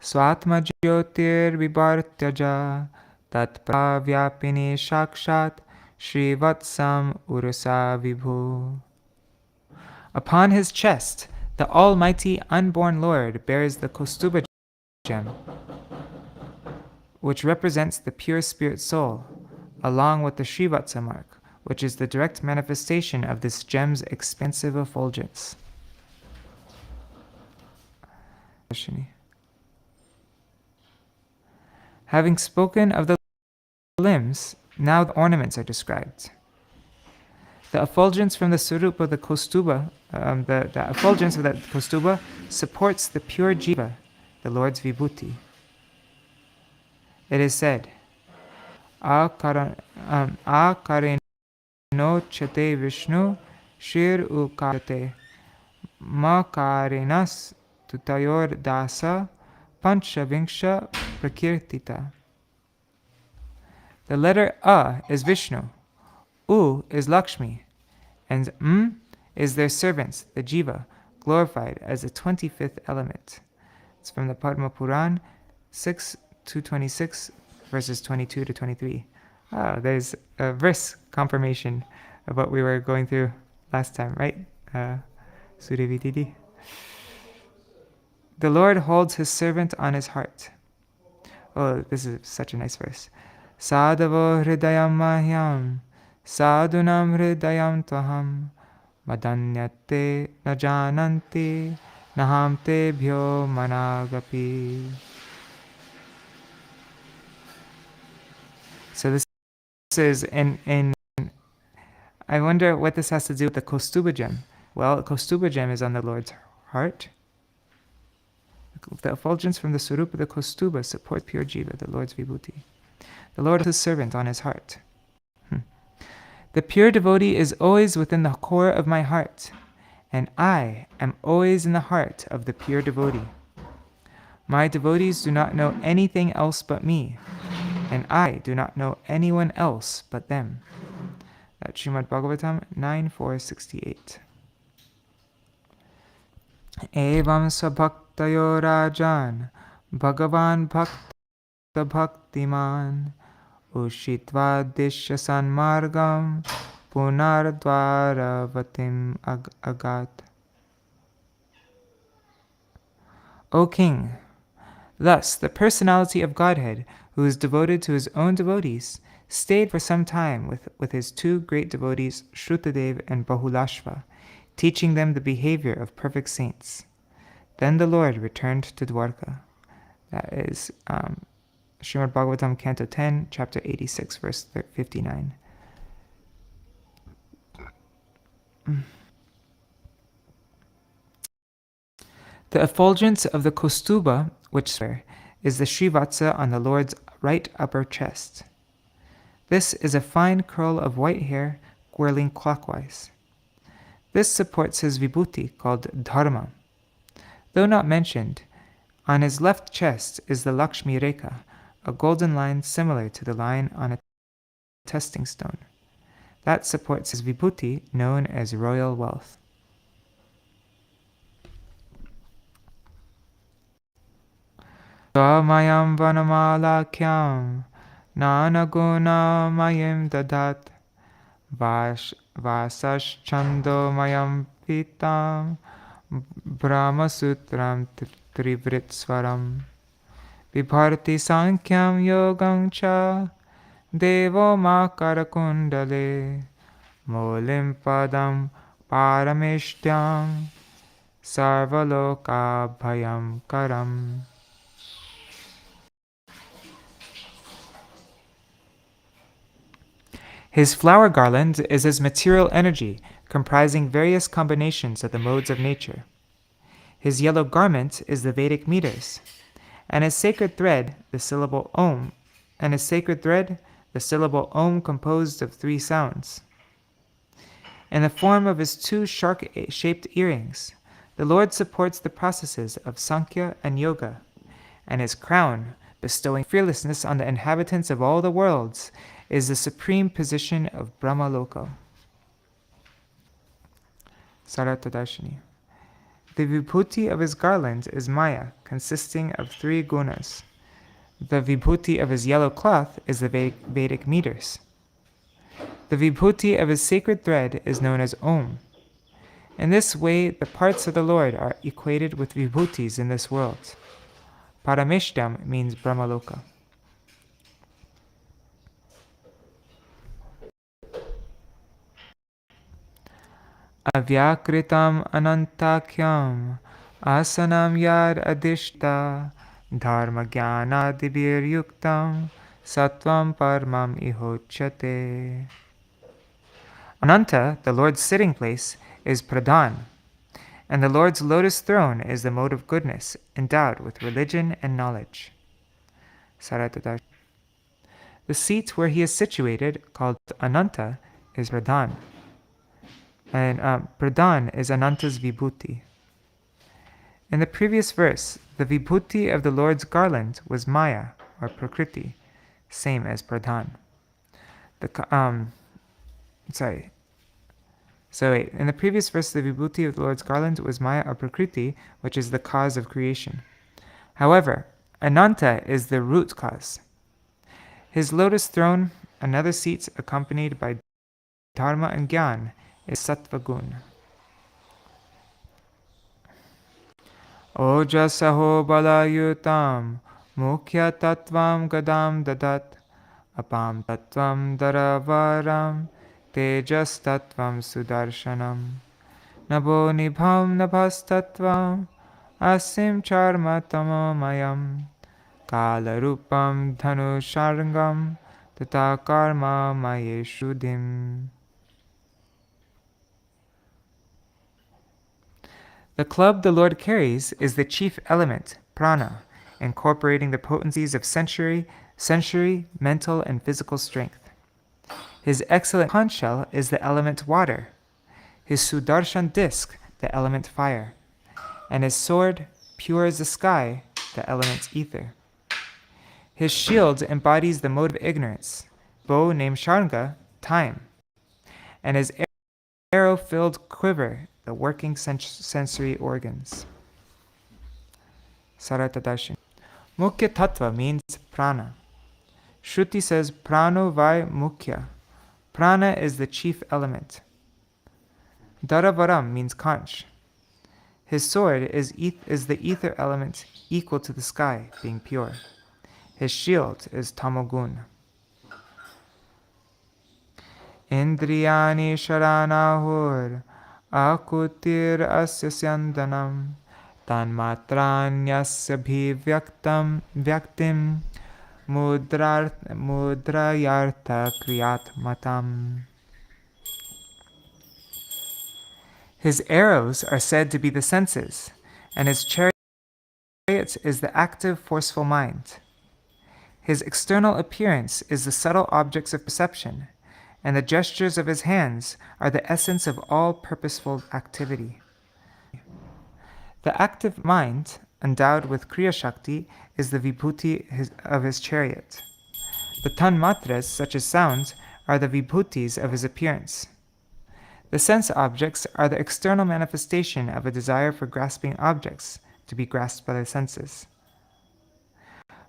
swatma jyotir vibartyaja tatpra vyapini shakshat Śrīvatsam urusa vibhu. Upon his chest, the Almighty Unborn Lord bears the Kaustuba gem, which represents the pure spirit soul, along with the Śrīvatsa mark, which is the direct manifestation of this gem's expansive effulgence. Having spoken of the limbs, now the ornaments are described. The effulgence from the Swarup of the Kaustuba, the effulgence of that Kaustuba supports the pure Jiva, the Lord's Vibhuti. It is said, Akareno chate Vishnu shir ukate makarenas tutayor dasa panchavinksha prakirtita. The letter A is Vishnu, U is Lakshmi, and M is their servants, the Jiva, glorified as the 25th element. It's from the Padma Puran 6-26, verses 22 to 23. There's a verse confirmation of what we were going through last time, right? Surya-Vididi. The Lord holds his servant on his heart. Oh, this is such a nice verse. Sadhavo hridayam mahyam, sadhunam hridayam taham, madanyate na jananti naham tebhyo managapi. So this is in I wonder what this has to do with the Kaustuba gem. Well, the Kaustuba gem is on the Lord's heart. The effulgence from the Swarupa, the Kaustuba, supports pure Jiva, the Lord's Vibhuti. The Lord is his servant on his heart. The pure devotee is always within the core of my heart, and I am always in the heart of the pure devotee. My devotees do not know anything else but me, and I do not know anyone else but them. That's Śrīmad-Bhāgavatam 9.468. Evam sabhaktayo rajan bhagavan bhakta bhaktiman ushitva dishya sanmargam punardvaravatim agat. O king, thus the personality of Godhead, who is devoted to his own devotees, stayed for some time with his two great devotees, Shrutadev and Bahulashva, teaching them the behavior of perfect saints. Then the Lord returned to Dwarka. That is Śrīmad-Bhāgavatam, Canto 10, Chapter 86, verse 59. The effulgence of the Kaustuba, which is the Srivatsa on the Lord's right upper chest. This is a fine curl of white hair whirling clockwise. This supports his vibhuti called dharma. Though not mentioned, on his left chest is the Lakshmi Rekha, a golden line similar to the line on a testing stone. That supports his vibhuti known as royal wealth. Mayam vanamalakyam nanaguna mayim dadat vasash chando mayam pitam brahmasutram trivritsvaram vibharti sankyam yogam cha devo makarakundale molim padam paramishtyam sarvaloka bhayam karam. His flower garland is his material energy, comprising various combinations of the modes of nature. His yellow garment is the Vedic meters, and his sacred thread, the syllable Om, composed of 3 sounds. In the form of his 2 shark-shaped earrings, the Lord supports the processes of Sankhya and Yoga, and his crown, bestowing fearlessness on the inhabitants of all the worlds, is the supreme position of Brahmaloka. Sārārtha-darśinī. The Vibhuti of his garland is Maya, consisting of 3 gunas. The Vibhuti of his yellow cloth is the Vedic meters. The Vibhuti of his sacred thread is known as Om. In this way, the parts of the Lord are equated with Vibhutis in this world. Parameshtam means Brahmaloka. Avyakritam anantakyam asanam yad adishta dharma jnana divir yuktam sattvam parmam ihochyate. Ananta, the Lord's sitting place, is pradhan, and the Lord's lotus throne is the mode of goodness, endowed with religion and knowledge. Sārārtha-darśinī. The seat where he is situated, called Ananta, is pradhan. And pradhan is Ananta's vibhuti. In the previous verse, the vibhuti of the Lord's garland was Maya, or Prakriti, same as pradhan. In the previous verse, the vibhuti of the Lord's garland was Maya, or Prakriti, which is the cause of creation. However, Ananta is the root cause. His lotus throne, another seat accompanied by dharma and gyan, is sattva gun. Ojasaho balayutam mukhya tattvam gadam dadat apam tattvam daravaram tejas tattvam sudarshanam. Nabo nibham nabhastatvam asim charma tamamayam kalarupam dhanusharngam tata karma mayeshudim. The club the Lord carries is the chief element, prana, incorporating the potencies of sensory, mental, and physical strength. His excellent conch shell is the element water, his Sudarshan disc the element fire, and his sword, pure as the sky, the element ether. His shield embodies the mode of ignorance, bow named Sharanga, time, and his arrow-filled quiver, the working sensory organs. Sārārtha-darśinī. Mukhya tattva means prana. Shruti says prano vai mukhya. Prana is the chief element. Daravaram means conch. His sword is the ether element equal to the sky, being pure. His shield is tamogun. Indriyani sharanahur akutir asya syandanam tanmatranyasya vyaktim mudrayartha kriyat matam. His arrows are said to be the senses, and his chariot is the active, forceful mind. His external appearance is the subtle objects of perception, and the gestures of his hands are the essence of all purposeful activity. The active mind, endowed with Kriya Shakti, is the Vibhuti of his chariot. The tanmatras, such as sounds, are the Vibhutis of his appearance. The sense objects are the external manifestation of a desire for grasping objects to be grasped by the senses.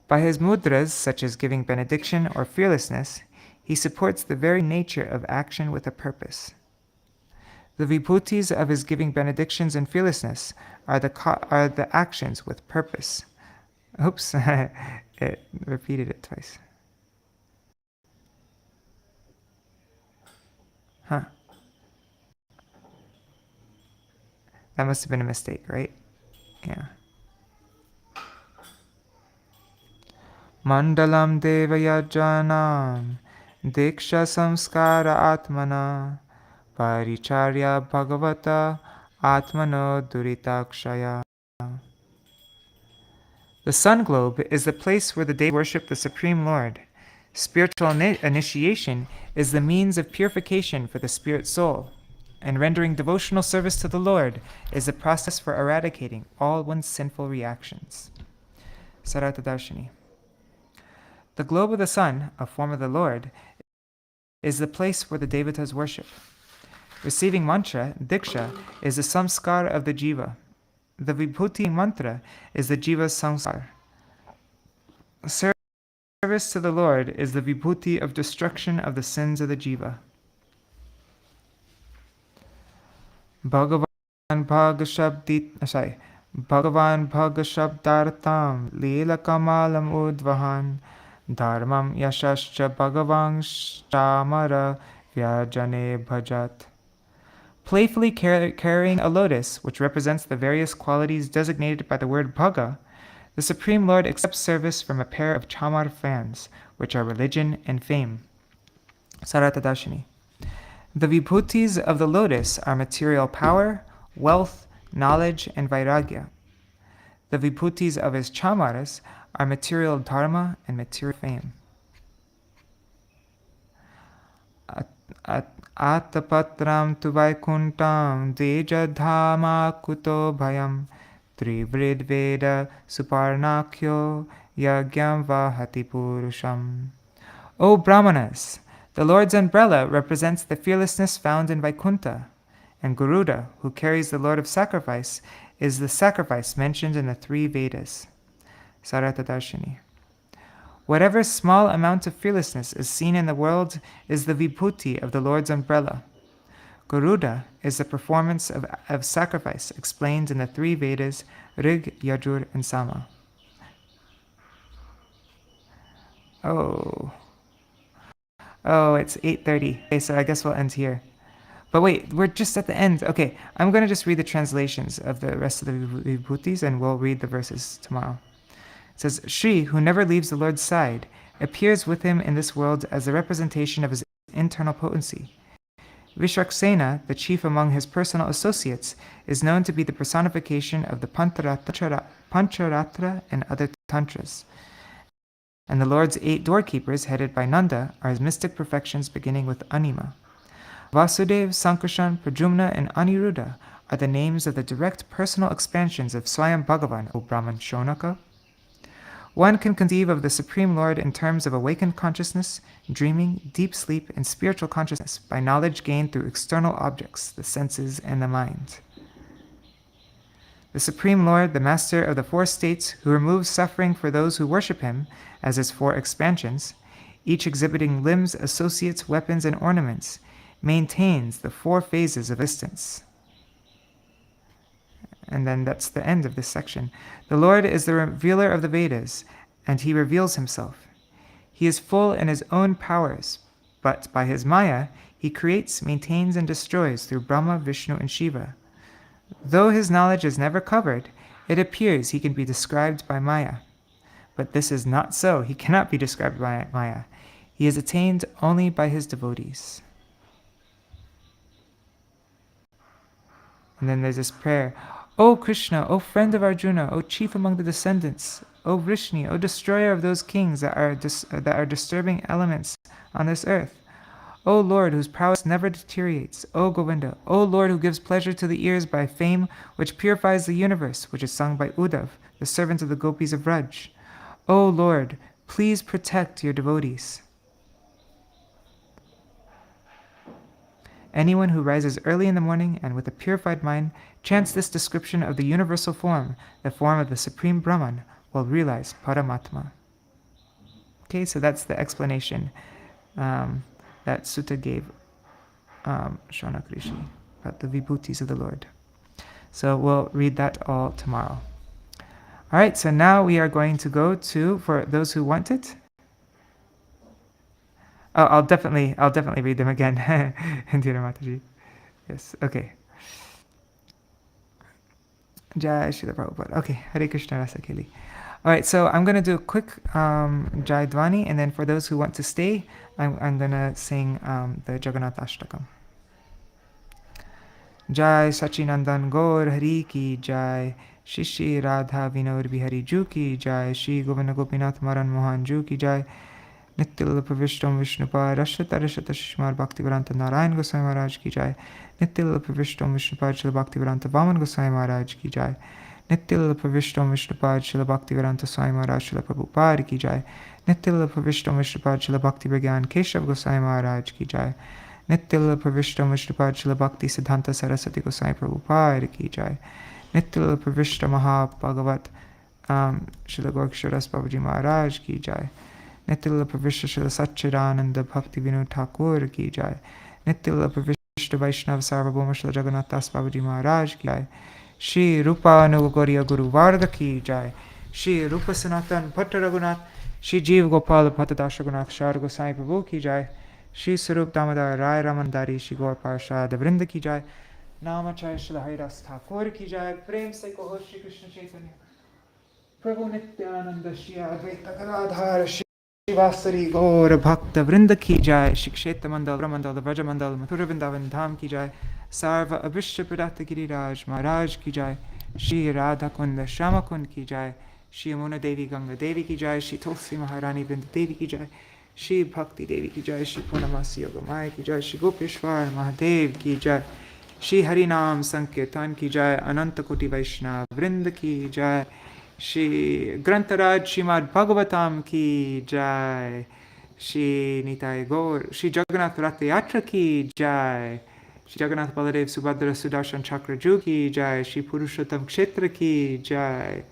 By his mudras, such as giving benediction or fearlessness, he supports the very nature of action with a purpose. The vibhutis of his giving benedictions and fearlessness are the actions with purpose. Oops, it repeated it twice. That must have been a mistake, right? Yeah. Mandalam devayajanam diksha samskara atmana paricharya bhagavata atmano duritakshaya. The sun globe is the place where the devotees worship the Supreme Lord. Spiritual initiation is the means of purification for the spirit soul, and rendering devotional service to the Lord is the process for eradicating all one's sinful reactions. Sārārtha-darśinī. The globe of the sun, a form of the Lord, is the place where the devatas worship. Receiving mantra, diksha, is the samskar of the jiva. The vibhuti mantra is the jiva's samskar. Service to the Lord is the vibhuti of destruction of the sins of the jiva. Bhagavan Bhagashabdartam Leela Kamalam Udvahan Dharmam Yashascha Bhagavan Shamara Vyajane Bhajat. Playfully carrying a lotus, which represents the various qualities designated by the word Bhaga, the Supreme Lord accepts service from a pair of chamar fans, which are religion and fame. Sārārtha-darśinī. The vibhutis of the lotus are material power, wealth, knowledge, and vairagya. The vibhutis of his chamaras are material dharma and material fame. Atapatram tu vaikuntam dejadhama kuto bhayam trivrid veda suparnakyo yagyam vahati purusham. O Brahmanas, the Lord's umbrella represents the fearlessness found in Vaikuntha, and Garuda, who carries the Lord of Sacrifice, is the sacrifice mentioned in the 3 Vedas. Sārārtha-darśinī. Whatever small amount of fearlessness is seen in the world is the vibhuti of the Lord's umbrella. Garuda is the performance of sacrifice explained in the 3 Vedas, Rig, Yajur, and Sama. Oh, it's 8:30. Okay, so I guess we'll end here. But wait, we're just at the end. Okay, I'm going to just read the translations of the rest of the Vibhutis, and we'll read the verses tomorrow. It says, Shri, who never leaves the Lord's side, appears with him in this world as the representation of his internal potency. Vishvaksena, the chief among his personal associates, is known to be the personification of the Pancharatra and other tantras. And the Lord's 8 doorkeepers, headed by Nanda, are his mystic perfections beginning with Anima. Vasudev, Sankarshan, Pradyumna, and Aniruddha are the names of the direct personal expansions of Swayam Bhagavan, O Brahman Shonaka. One can conceive of the Supreme Lord in terms of awakened consciousness, dreaming, deep sleep, and spiritual consciousness by knowledge gained through external objects, the senses and the mind. The Supreme Lord, the Master of the 4 states, who removes suffering for those who worship him, as his 4 expansions, each exhibiting limbs, associates, weapons, and ornaments, maintains the 4 phases of existence. And then that's the end of this section. The Lord is the revealer of the Vedas, and he reveals himself. He is full in his own powers, but by his Maya, he creates, maintains, and destroys through Brahma, Vishnu, and Shiva. Though his knowledge is never covered, it appears he can be described by Maya. But this is not so. He cannot be described by Maya. He is attained only by his devotees. And then there's this prayer. O Krishna, O friend of Arjuna, O chief among the descendants, O Vrishni, O destroyer of those kings that are disturbing elements on this earth. O Lord, whose prowess never deteriorates. O Govinda, O Lord, who gives pleasure to the ears by fame, which purifies the universe, which is sung by Uddhav, the servant of the gopis of Vraj. O Lord, please protect your devotees. Anyone who rises early in the morning and with a purified mind chants this description of the universal form, the form of the Supreme Brahman, will realize Paramatma. Okay, so that's the explanation that Sutta gave Shaunak Rishi about the Vibhutis of the Lord. So we'll read that all tomorrow. All right, so now we are going to go to, for those who want it, I'll definitely read them again. Indira Mataji. Yes, okay. Jai Srila Prabhupada. Okay, Hare Krishna Rasa Keli. All right, so I'm going to do a quick Jai Dvani, and then for those who want to stay, I'm going to sing the Jagannath Ashtakam. Jai Sachinandan Gaur Hari Ki Jai, Shishi Radha Vinod Bihari Ju Ki Jai, Shri Govinda Gopinath Maran Mohan Ju Ki Jai, Nityal Pravishtam Vishnupad Rashata Shishmar Bhaktivedanta Narayan Goswami Maharaj Ki Jai, Nityal Pravishtam Vishnupad Srila Bhaktivedanta Vaman Goswami Maharaj Ki Jai, Nityal Pravishtam Vishnupad Srila Bhaktivedanta Swami Maharaj Srila Prabhupada Ki Jai, Nityal Pravishtam Vishnupad Srila Bhakti Vigyan Keshav Goswami Maharaj Ki Jai, Nityal Pravishtam Vishnupad Srila Bhakti Siddhanta Saraswati Goswami Prabhupada Ki Jai, Nityal Pravishtam Mahabhagavat Srila Gorksharas Babaji Maharaj Ki Jai, Nityal Pravishta Srila Satchidananda Bhakti Vinod Ṭhākura Ki Jai, Nityal Pravishta Vaishnava Sarvabhauma Srila Jagannath Das Babaji Maharaj Ki Jai, Shri Rupa Anugauriya Guru Varga Ki Jai, Shri Rupa Sanatan Bhatta Raghunath, Shri Jeev Gopal Bhatta Das Raghunath Shar Gosai Prabhu Ki Jai, Shri Sarup Damodar Rai Ramandari Shri Gaur Parshad Vrinda Ki Jai, Namacharya Srila Haridas Ṭhākura Ki Jai, Prem Se Koho Shri Krishna Chaitanya Prabhu Nityananda Shri Advaita Gadadhara Shri Vasari Gaur Bhakta Vrinda Ki Jai, Shiksheta Mandal, Ramandal, Vraja Mandal, Mathura Vrindavan Dham Ki Jai, Sarva Abhishta Pradata Giriraj Maharaj Ki Jai, Shri Radha Kunda Shama Kund Ki Jai, Shri Yamuna Devi Ganga Devi Ki Jai, Shri Tulsi Maharani Vrinda Devi Ki Jai, Shri Bhakti Devi Ki Jai, Shri Purnamasi Yoga Maya Ki Jai, Shri Gopeshwar Mahadev Ki Jai, Shri Harinam Sankirtan Ki Jai, Ananta Koti Vaishnava Vrinda Ki Jai, Shri Grantaraj Śrīmad-Bhāgavatam Ki Jai, Shri Nitai Gaur, Shri Jagannath Rath Yatra Ki Jai, Shri Jagannath Baladev Subhadra Sudarshan Chakra Ju Ki Jai, Shri Purushottam Kshetra Ki Jai,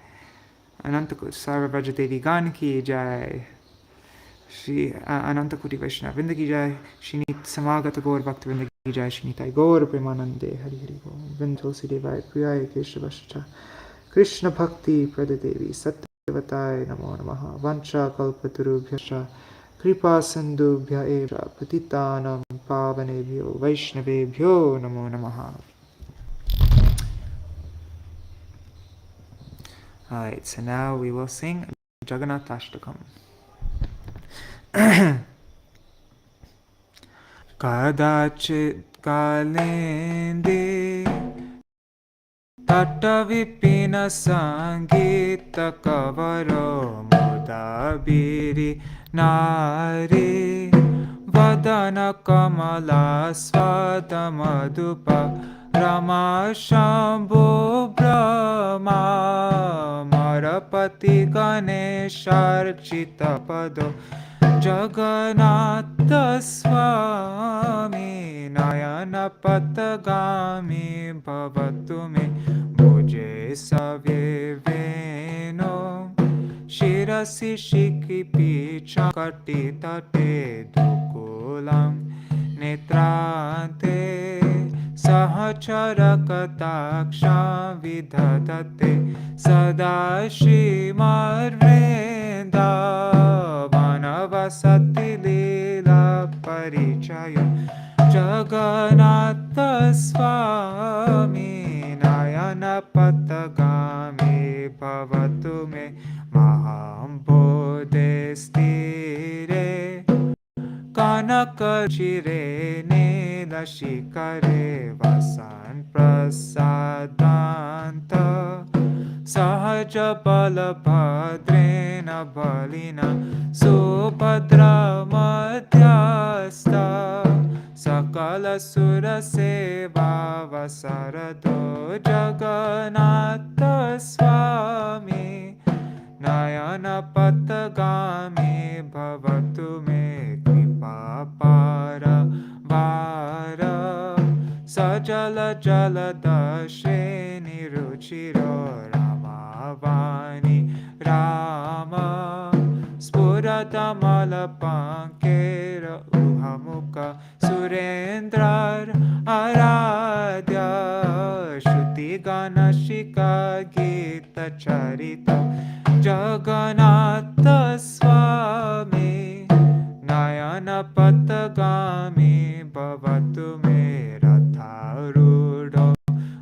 Ananta Sarva Vraja Devi Gan Ki Jai, Shri Ananta Koti Vaishnava Vrinda Ki Jai, Shri Samagata Gaur Bhakta Vrinda Ki Jai, Shri Nitai Gaur Premanande Hari Hari Gaur Vindhulsi Devai Priyai Keshavascha Krishna Bhakti Pradadevi Satyavataya Namo Namaha Vancha Kalpatarubhyascha कृपा सिन्धुभ्य एव पतितानां पावनेभ्यो वैष्णवेभ्यो नमो नमः. Alright, so now we will sing Jagannathashtakam. Kadachit kalende Tattavipina Sangita Kavaro Mudabiri Nari Vadana Kamala Svada Madhupa Rama Shambhu Brahma Marapati Ganeshārchita Pado Jagannatha Swami Nayana Patagami Bhavatu Me Bhuje Savye Veno Shirasi Shikipi Chakati Tate Dukulam Netrante Sahacharakataksham Vidhatate Sada Śrīmad-Bhāgavatam Vanavasati Lila Parichaya Jagannatha Swami Nayana Patagami Bhavatu Me Mahambodestire Kanaka Chire Nila Shikare Vasan Prasadanta Sahaja Balabhadrena Balina Subhadra Madhyasta Sakala Sura Seva Vasarado Jagannatha Swami Nayana Patagami Bhavatu Me Kripa Para Vara Sajala Jaladashini Ruchiro Ramavani Rama Spurata Malapankera Uhamuka Surendrar Aradya Shruti Ganashika Gita Charita Jagannatha Swami Nayana Patagami Bhavatu Me Ratharudo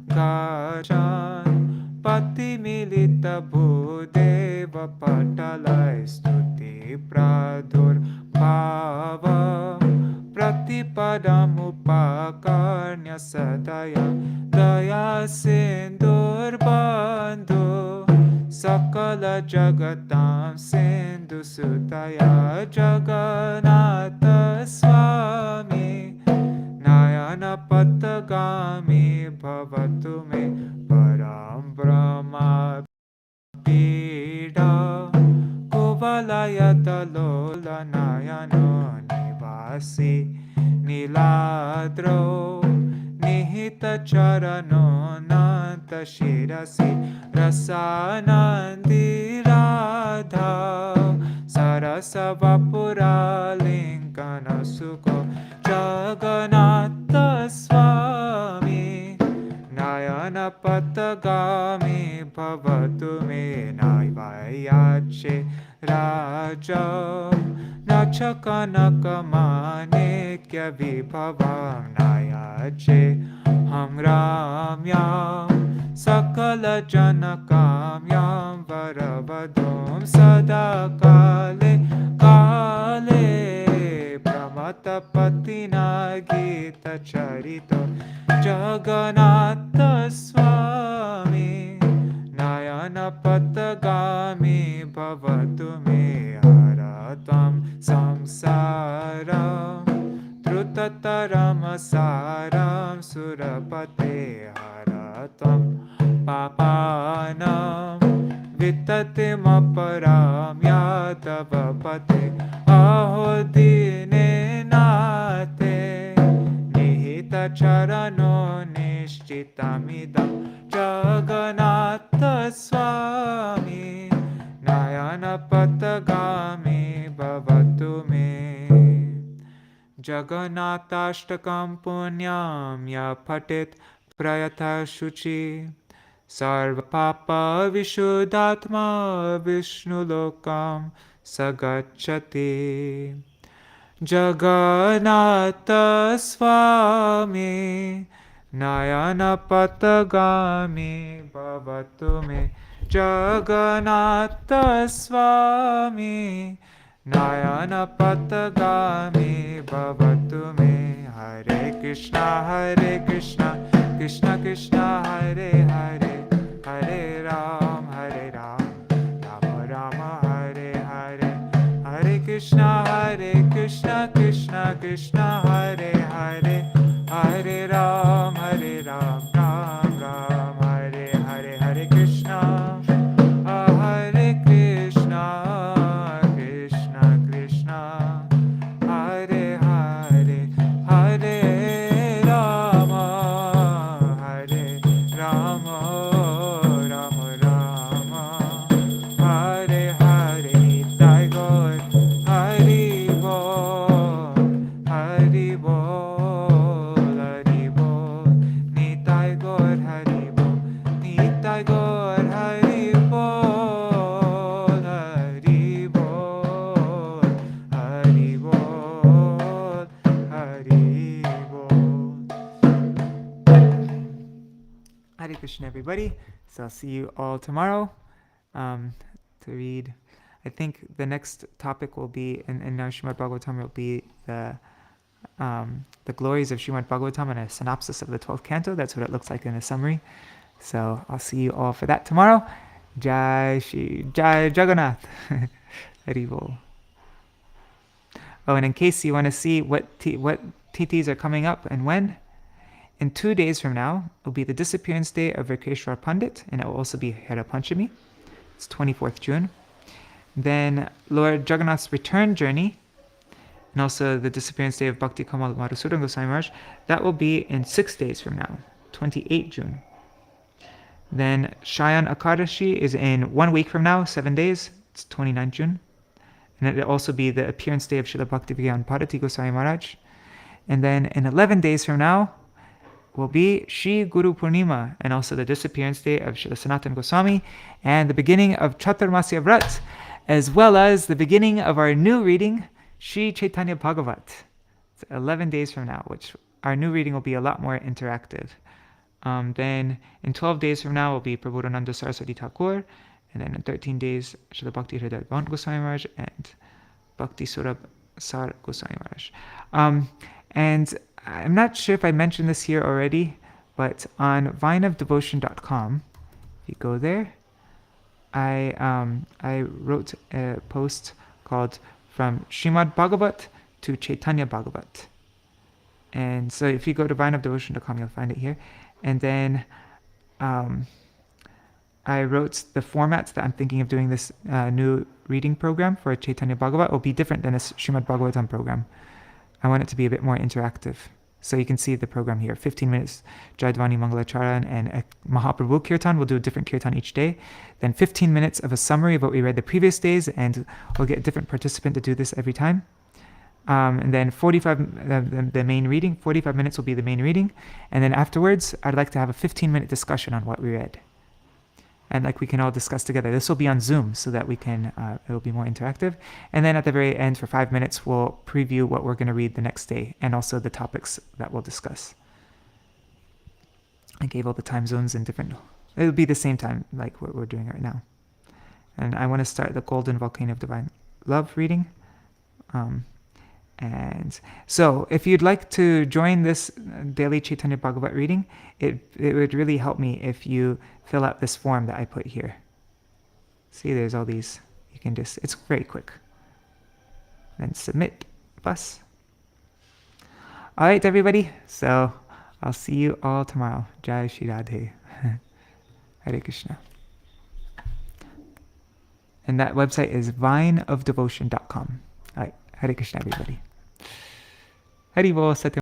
Gachan Pati Milita Bhudeva Patalai Stuti Pradur Bhava Pratipadamupakanya Sadaya Daya Sindur Bandhu Sakala Jagatam Sindhu Sutaya Jagannatha Swami Nayana Patagami Bhavatu Me Param Brahma Pida Kuvalayata Lola Nayano Nivasi Niladro Nihita Charano Nanta Shirasi Rasanandi Radha Sarasa Vapura Linkana Sukho Jagannatha Swami Nayana Patagami Bhavatu Me Naivayache Raja Nachakanaka Manekya Vibhavam Nayache Ham Ramyam Sakala Janakamyam Varavadom Sadakale Kale Pramatapatina Gita Charito Jagannatha Swami Nayana Patagami Bhavatu Me Haratam Samsaram Trutataram Asaram Surapate Haratam Papanam Vitate Maparam Yatavapate Ahodine Nate Nihita Charano Nishchitamidam Jagannatha Swami Nayana Patagami Bhavatu Me Jagannathashtakam Punyam Ya Patit Prayatha Shuchi Sarva Papa Vishuddhatma Vishnu Lokam Sagacchati Jagannatha Swami Nayana Patagami Bhavatu Me. Jagannatha Swami Nayana Patagami Bhavatu Me. Hare Krishna, Krishna Krishna, Hare Hare, Hare Ram, Rama Rama, Hare Hare, Hare Krishna, Krishna Krishna, Hare Hare, Hare Ram, Ram Ram, Hare Hare, Hare Krishna, Krishna Krishna, Hare Hare, Hare Rama, Rama Rama, Hare Hare, Nitai Gaur, Hari Bol, Hari Bol, Hari Bol, Nitai Gaur, Hari Bol, Nitai Gaur, Hari Bol, Hari Bol, Hari Bol, Hari Bol. Hare Krishna, everybody. So I'll see you all tomorrow to read. I think the next topic will be in our Śrīmad-Bhāgavatam will be the glories of Śrīmad-Bhāgavatam and a synopsis of the 12th canto. That's what it looks like in a summary. So I'll see you all for that tomorrow. Jai Jagannath. Hari Bol. Oh, and in case you want to see what tithis are coming up and when, in 2 days from now, it will be the disappearance day of Virkeshwar Pandit, and it will also be Hera Panchami. It's 24th June. Then Lord Jagannath's return journey, and also the disappearance day of Bhakti Kamal Madhusudan Goswami Maharaj, that will be in 6 days from now, 28 June. Then Shayan Akadashi is in 1 week from now, 7 days, it's 29 June. And it will also be the appearance day of Srila Bhaktivedanta Bharati Goswami Maharaj. And then in 11 days from now will be Shri Guru Purnima, and also the disappearance day of Srila Sanatana Goswami, and the beginning of Chaturmasya Vrat, as well as the beginning of our new reading, Shri Chaitanya Bhagavat. It's 11 days from now, which our new reading will be a lot more interactive. Then in 12 days from now will be Prabodhananda Saraswati Ṭhākura, and then in 13 days Srila Bhakti Hridaya Bhant Goswami Maharaj and Bhakti Surabh Sar Goswami Maharaj. And I'm not sure if I mentioned this here already, but on vineofdevotion.com, if you go there, I wrote a post called From Śrīmad-Bhāgavatam to Chaitanya Bhagavat. And so if you go to vineofdevotion.com, you'll find it here. And then I wrote the formats that I'm thinking of doing this new reading program for Chaitanya Bhagavat. It will be different than a Śrīmad-Bhāgavatam program. I want it to be a bit more interactive. So you can see the program here. 15 minutes Jayadvani Mangalacharan and a Mahaprabhu Kirtan. We'll do a different Kirtan each day. Then 15 minutes of a summary of what we read the previous days, and we'll get a different participant to do this every time. And then 45, the main reading, 45 minutes will be the main reading. And then afterwards, I'd like to have a 15-minute discussion on what we read. And like we can all discuss together. This will be on Zoom so that we can, it'll be more interactive. And then at the very end, for 5 minutes, we'll preview what we're going to read the next day and also the topics that we'll discuss. I gave all the time zones in different, it'll be the same time like what we're doing right now. And I want to start the Golden Volcano of Divine Love reading. And so if you'd like to join this daily Chaitanya Bhagavat reading, it would really help me if you fill out this form that I put here. See, there's all these. You can just, it's very quick. Then submit, bus. All right, everybody. So I'll see you all tomorrow. Jai Shri Radhe. Hare Krishna. And that website is vineofdevotion.com. All right. Hare Krishna, everybody. Hari Bol Satyam.